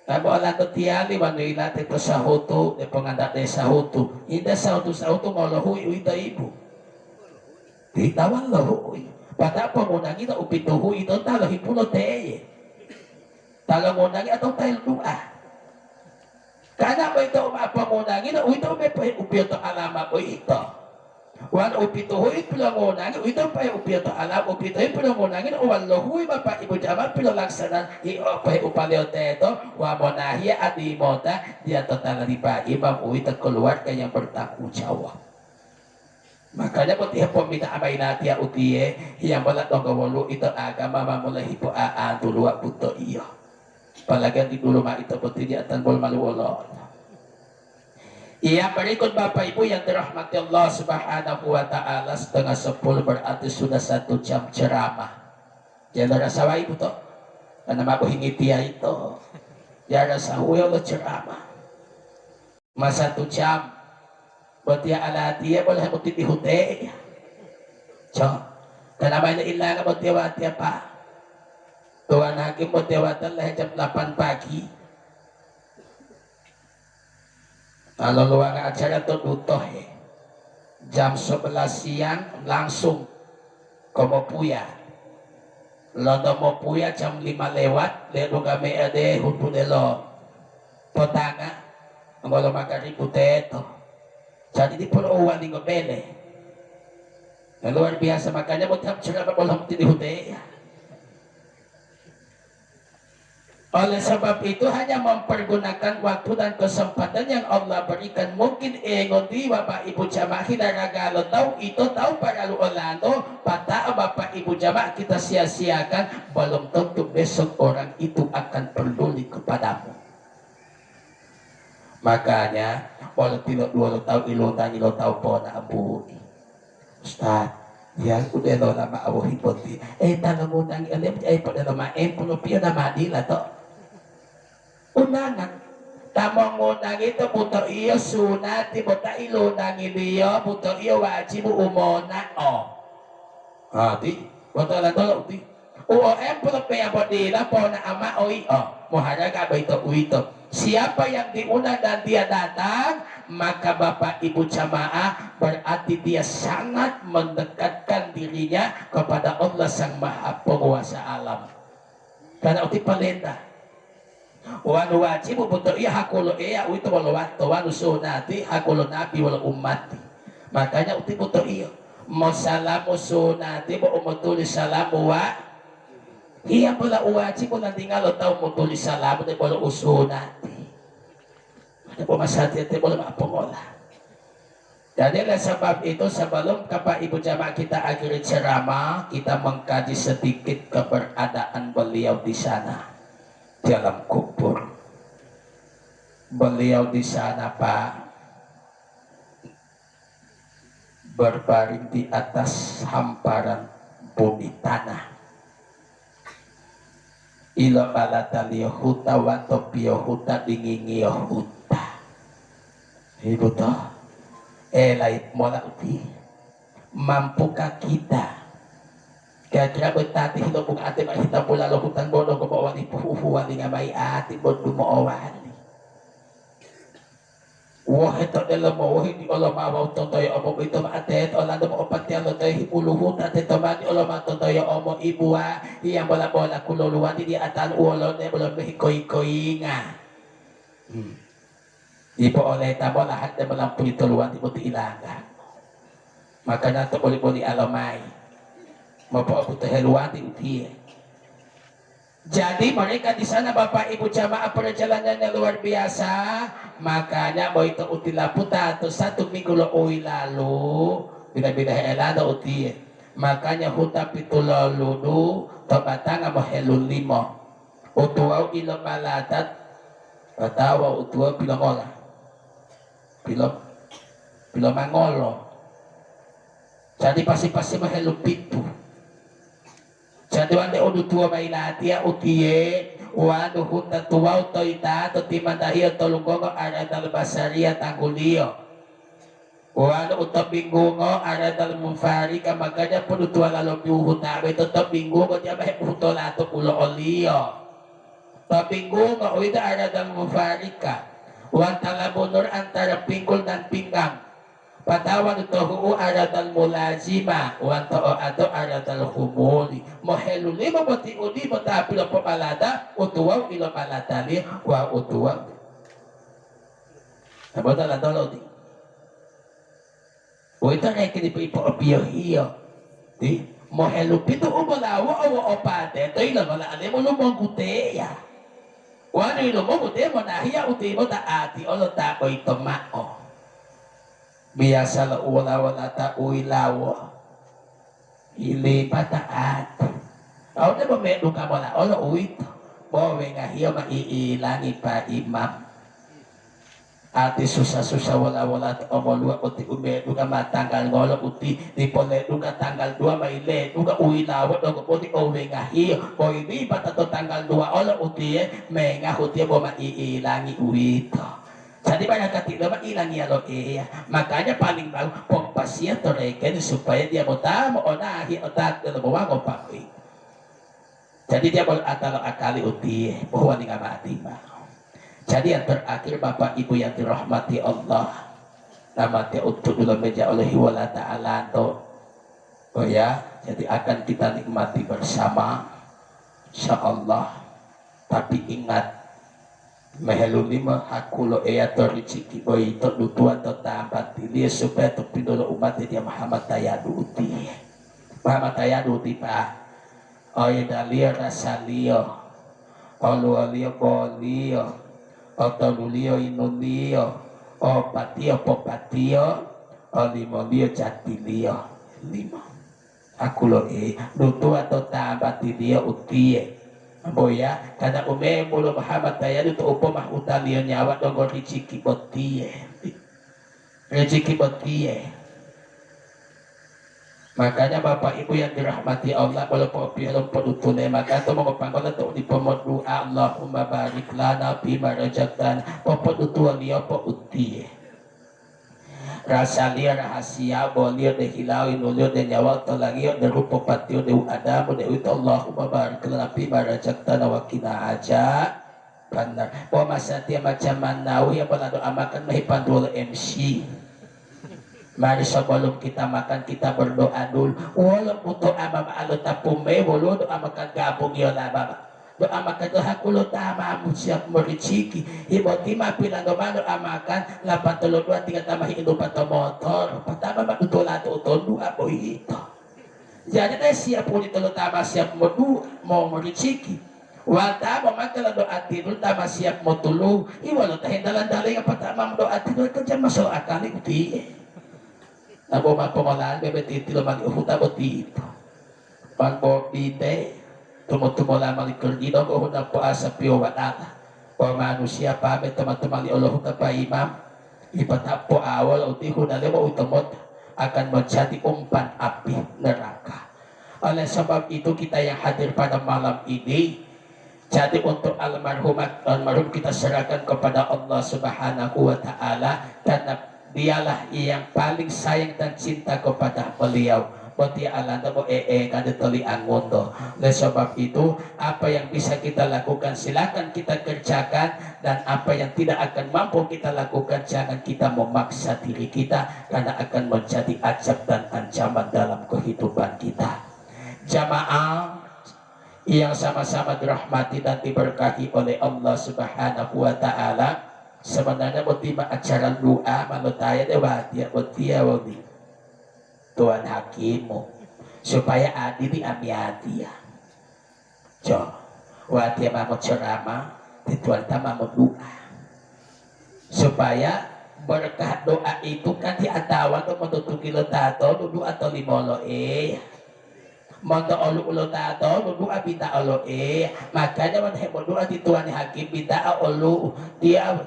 Abo ala to tiali wano ilate to sa hutu de pangandate sa hutu. Ida sa hutu molohui uita ibu. Ditawan lohui. Pada pamunangin na upituhui ito talo hipuno teye. Talamunangin atau tayo doa. Karena mo ito umapamunangin, ito may upyo to alama mo ito. Wan upito huy pilamunangin, ito pa upyo to alam, upito huy pilamunangin, wan lohuy mapaibo jaman pilolaksanan, i-opay upalyo teto, wamonahia at imota, diya to talalipa, ibang uwi keluar kayang bertakut Jawa. Makanya pati pamina amay natin utiye, yang balat ng gawalo ito agama mamulahi po aantuluwa buto iyo. Palagan di dulu mak itu putih di atas bol maluwala. Iya berikut Bapak Ibu yang dirahmati Allah Subhanahu wa Ta'ala, 9:30 berarti sudah 1 jam ceramah. Jangan rasa wa ibu to. Karena mabuhingi dia itu. Jangan rasa wa ceramah. Mas 1 jam Batia alatia boleh buti dihute. So, kenapa ini ilang batia watia pa? Tuan hakim batia watan lah jam 8 pagi. Kalau luang acara tu butuh jam 11 siang langsung ke Mopuya. Londo Mopuya jam 5 lewat, ledo kami ada hutu delo potanga, ngolo makaribu teto. Jadi di pulau uwan di ngobele. Luar biasa makanya buat cerita bolong di hute. Oleh sebab itu hanya mempergunakan waktu dan kesempatan yang Allah berikan. Mungkin ngoti Bapak Ibu jamaah hinaragalo tahu itu tahu para luolano pata Bapak Ibu jamaah kita sia-siakan, belum tentu besok orang itu akan peduli kepadamu. Makanya walau tidak dua tahu ilo tahu pona abu Ustaz ya udah lo lama abu hipoti tanah munang alim pada lama puno pia na madila to unangan tamang unang itu buto iyo sunat buta ilo nang iyo buto iyo wajib umona di buto lang tolong di puno pia bodila pona ama oi muharaga ba ito uito. Siapa yang diundang dan dia datang, maka Bapak Ibu jamaah berarti dia sangat mendekatkan dirinya kepada Allah Sang Maha Penguasa alam. Karena uti palenda. Wanu wajib betul iya hakulo iya itu walau waktu wanu sunati hakulo nabi walau ummati. Makanya uti betul iya. Mau salamu sunati mau tulis salamu wa iya pala wajib mo nanti nga lo tao mo tulis salamat ay pala uso natin. Ano po masati at pala maapungola. Jadi oleh sebab itu sebelum Bapak Ibu jamaah kita akhiri ceramah, kita mengkaji sedikit keberadaan beliau di sana dalam kubur. Beliau di sana Pak berbaring di atas hamparan bumi tanah. Ilo balataliyo huta watopio huta dingingiyo huta. Ibu toh, elait mola uti. Mampukah kita? Kaya betati hilo kung ate makita pula lo hutan bono kumawali puhuhuwali nga may ati bono moawali. Wah ito nila mo, hindi olo mawaw totoy omo ito maatet, o lalo mo opatyan lo tayo hipuluhut at ito mani olo matotoy omo ibuwa, iyang bola-bola kululuwa, hindi atan uolo na mo hikoy-koy nga. Ipo oleta mo, lahat na mo lang pulituluan, di mo tiilangan. Maka na ito uli-uli alamay. Mapaabot na heluan, di utiye. Jadi mereka di sana Bapak Ibu jamaah perjalanan yang luar biasa. Makanya mau itu utila puta atau 1 minggu lalu bina-bina helado uti. Makanya huta pitu lalu nu tobatanga mahelun limo. Utuaw ilo malatat patawa utuaw pilangola. Pilo mangolo. Jadi pasti mahelu pitu. Jadi wande odu tua mailatia utie wanu huta tuwau toita to timandahia tolungongo aradal basaria tanggulio wanu utobingungo aradal mufari kamaganya penutua lalu biuhuta beto tobingungo dia bahe putola to pulo olio tobingungo uida aradal mufarika wantala bunur antara pinggul dan pinggang patawan tohu aradal mulazima wanto ato aradal humuli mohelu lima mati udi mata pilo pemalada utuwa ilo palatali wa utuwa abota la dolodi uita rekini pipo opio hiyo di mohelu pito umalawa o opate to ilo wala ale mo lumong kuteya wano ilo mo kute mo nahiya uti mo taati olo tako ito mao biasa la wala ta uilawo ili pataat au na ba medu ka wala olo uit bo we nga hiyo maiilangi pa imam ati susah wala omolua uti umedu ka matanggal ngolo uti di poledu ka tanggal 2 maile duga uilawo dogo uti owe nga hiyo bo ibi patato tanggal 2 olo uti me nga huti bo maiilangi uit. Jadi banyak ketika ilang ya lo makanya paling bagus pagpasya toreken supaya dia mau tahu onahi otak dalam bawa ngopakoy. Jadi dia boleh akali uti bahwa nggak mati mah. Jadi yang terakhir Bapak Ibu yang dirahmati Allah, nama dia untuk dalam meja oleh wala ta'ala oh ya, jadi akan kita nikmati bersama insyaallah. Tapi ingat mahelu lima hakulo to rezeki boy to dutuan to tambat dia supaya to pinolo umat dia Muhammad tayadu uti pak oy dalio rasalio olualio bolio otolulio inulio opatio popatio olimolio jatilio lima hakulo dutuan to tambat dia uti boya kada umembulo Muhammad tayadu to upo mah utaliyo nyawa dogo rezeki botie makanya Bapak Ibu yang dirahmati Allah kalau po pialong penutune maka to mga pangkola to di pomodu Allahumma barik lana bima razaqtana po penutuan liyo po utie rasalia rahasia bolio de hilau inulio de nyawa tolagio de rupo patio de adamu de itu Allahumma barik lana bima razaqtana wa qina aja benar po masatia macam manawi yang pernah doa makan mahipandul MC. Mari sebelum kita makan kita berdoa dulu. Walau butuh ama maalut tapume, walau doa makan gabung yola baba. Doa makan doa kulo tama siap mericiki. Ibu tima pilang domano amakan 82 tiga tambah hidup atau motor. Pertama betul atau dua boy itu. Jadi saya siap pun itu tama siap mau mericiki. Wata memakai doa tidur tama siap mau tulu. Iwalau tahindalan-dalan yang pertama doa tidur kerja masuk akal itu. Nabo mapamolaan bebe titil mali uhuta botito pag bopite tumutumo lamang ikerdino ko na po asa piyo watata o manusia pa may tumatumali olohuta pa imam ipatapo awal o tiho na limo utamot akan menjadi umpan api neraka. Oleh sebab itu kita yang hadir pada malam ini jadi untuk almarhum kita serahkan kepada Allah Subhanahu wa taala karena dialah yang paling sayang dan cinta kepada beliau. Boti alanda mo kada tali ang mundo. Oleh sebab itu apa yang bisa kita lakukan silakan kita kerjakan dan apa yang tidak akan mampu kita lakukan jangan kita memaksa diri kita karena akan menjadi azab dan ancaman dalam kehidupan kita. Jamaah yang sama-sama dirahmati dan diberkahi oleh Allah Subhanahu wa taala. Sebenarnya motiva acara doa manutaya dewatia motia wadi Tuhan hakimu supaya adi di amiati ya jo watia mamut ceramah di Tuhan tamamut doa supaya berkah doa itu kan diatawa tuh menutupi tato dudu atau limolo mondo olu ulo tato dudu abita olo makanya man hebo doa di Tuhan hakim bita olu dia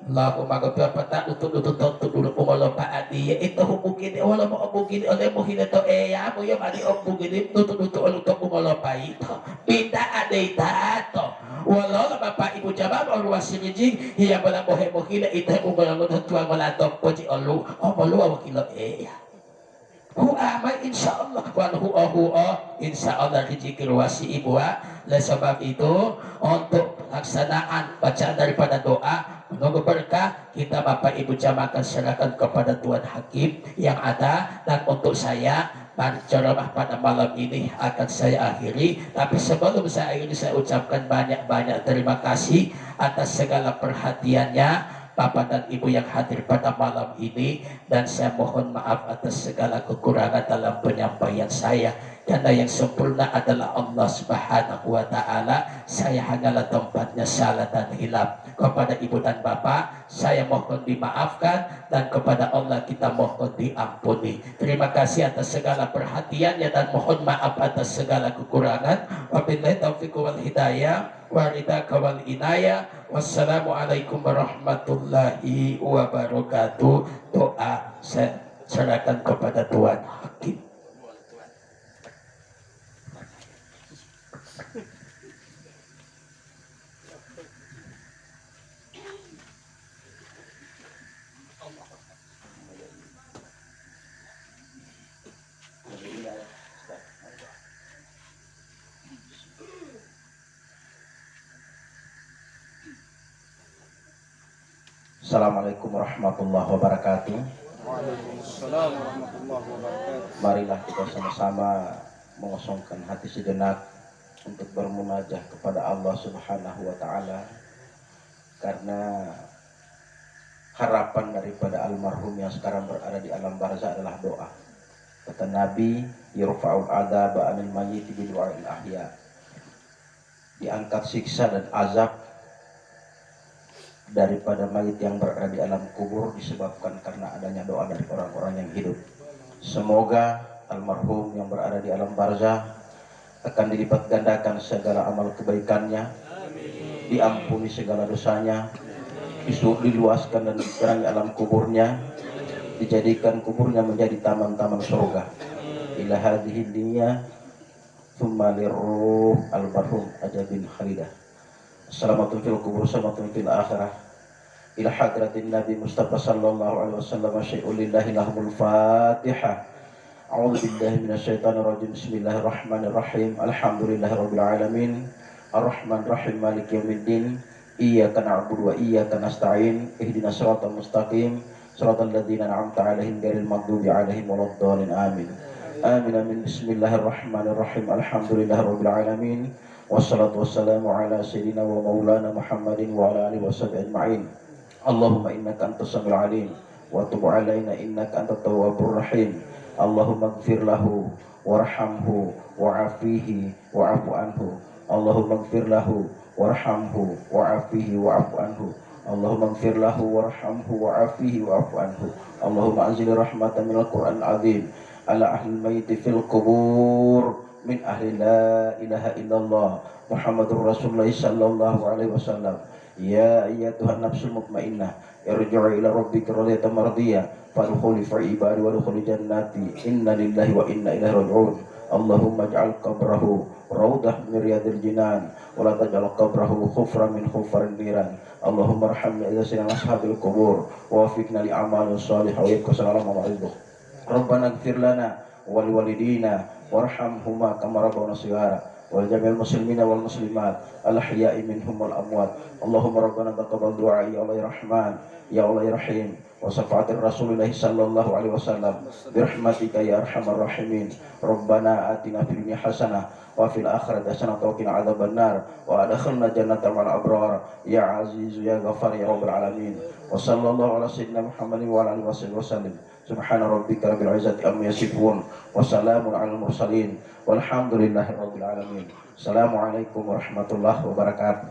Allahumma ghafir pata utut dulu pumolo pa adi ito hubugin wala mo hubugin ole mo hinato ya mo yung adi hubugin tutut ulu to pumolo pa ito bida ade tato wala bapak ibu jabab olu wasinijing hiya bala mo hemo hina ito umolo tuwa wala to po ji olu o molo wakilo ya amai insyaallah insyaallah rezeki wasi ibu oleh sebab itu untuk pelaksanaan bacaan daripada doa menunggu berkah kita Bapak Ibu jamaahkan serahkan kepada Tuhan Hakim yang ada dan untuk saya ceramah pada malam ini akan saya akhiri tapi sebelum saya akhiri saya ucapkan banyak-banyak terima kasih atas segala perhatiannya Bapak dan Ibu yang hadir pada malam ini dan saya mohon maaf atas segala kekurangan dalam penyampaian saya karena yang sempurna adalah Allah Subhanahu wa taala. Saya hanyalah tempatnya salah dan hilaf. Kepada Ibu dan Bapak saya mohon dimaafkan dan kepada Allah kita mohon diampuni. Terima kasih atas segala perhatiannya dan mohon maaf atas segala kekurangan. Wabillahi taufiq wal hidayah wa ridha wal inayah. Wassalamualaikum warahmatullahi wabarakatuh. Doa saya serahkan kepada Tuhan Hakim. Assalamualaikum warahmatullahi wabarakatuh. Waalaikumsalam warahmatullahi wabarakatuh. Marilah kita sama-sama mengosongkan hati sejenak untuk bermunajah kepada Allah Subhanahu wa taala, karena harapan daripada almarhum yang sekarang berada di alam barzah adalah doa. Kata Nabi, yurfa'ul adzaba 'anil mayyit bi du'ail ahya. Diangkat siksa dan azab daripada mayit yang berada di alam kubur disebabkan karena adanya doa dari orang-orang yang hidup. Semoga almarhum yang berada di alam barzah akan dilipat gandakan segala amal kebaikannya, diampuni segala dosanya, diluaskan dan diterangi alam kuburnya, dijadikan kuburnya menjadi taman-taman surga. Ila hadhihi dunya thumma lirruh almarhum Ajabin Khalidah. Assalamualaikum fil kubur, assalamualaikum fil akhirah. Ila hadratin Nabi Mustafa sallallahu alaihi wasallam, syai'ul lillahi lahumul Fatihah. A'udzu billahi minasyaitonir rajim. Bismillahirrahmanirrahim. Alhamdulillahirabbil alamin. Arrahmanir rahim, maliki yaumiddin. Iyyaka na'budu wa iyyaka nasta'in. Ihdinas siratal mustaqim. Shiratal ladzina an'amta 'alaihim ghairil maghdubi 'alaihim waladdallin. Amin. Amin amin. Bismillahirrahmanirrahim. Alhamdulillahirabbil alamin. Wassalatu wassalamu ala sayyidina wa maulana Muhammadin wa ala alihi washabihi ajma'in. Allahumma innaka antas samiul alim wa tub alaina innaka antat tawwabur rahim. Allahumma ighfir lahu warhamhu wa'afihi wa'fu anhu. Allahumma ighfir lahu warhamhu wa'afihi wa'fu anhu. Allahumma ighfir lahu warhamhu wa'afihi wa'fu anhu. Allahumma anzil rahmatan minal Qur'anil azim ala ahli mayyit fil qubur min ahli la ilaha illallah Muhammadur Rasulullah sallallahu alaihi wasallam. Ya ayyatuhan nafsul mutmainnah, irji'i ila rabbika radiyatan mardiyah, fadkhuli fi ibadi wa dkhuli jannati. Inna lillahi wa inna ilaihi raji'un. Allahumma ij'al qabrahu rawdah min riyadil jinan wa la taj'al qabrahu khufran min khufarin niran. Allahumma arhamna idza sirna ashabil qubur wa wafiqna li amalin shalih wa yassir lana ma'iduk. Rabbana ighfir lana wa liwalidina warhamhuma kama rabbawna shighara wal jami'il muslimina wal muslimat al ahya'i minhum wal amwat. Allahumma rabbana taqabbal du'a ya Allah ya Rahman ya Allah ya Rahim wa syafaati Rasulillah sallallahu alaihi wasallam birahmatika ya arhamar rahimin. Rabbana atina fid dunya hasanah wa fil akhirati hasanah wa qina adzabannar wa adkhilna jannata ma'al abrar ya aziz ya ghafar ya rabbal alamin. Wa sallallahu ala sayyidina Muhammadin wa ala alihi wasallam. Subhana rabbika rabbil izzati amma yasifun wa salamun alal mursalin walhamdulillahi rabbil alamin. Assalamualaikum warahmatullahi wabarakatuh.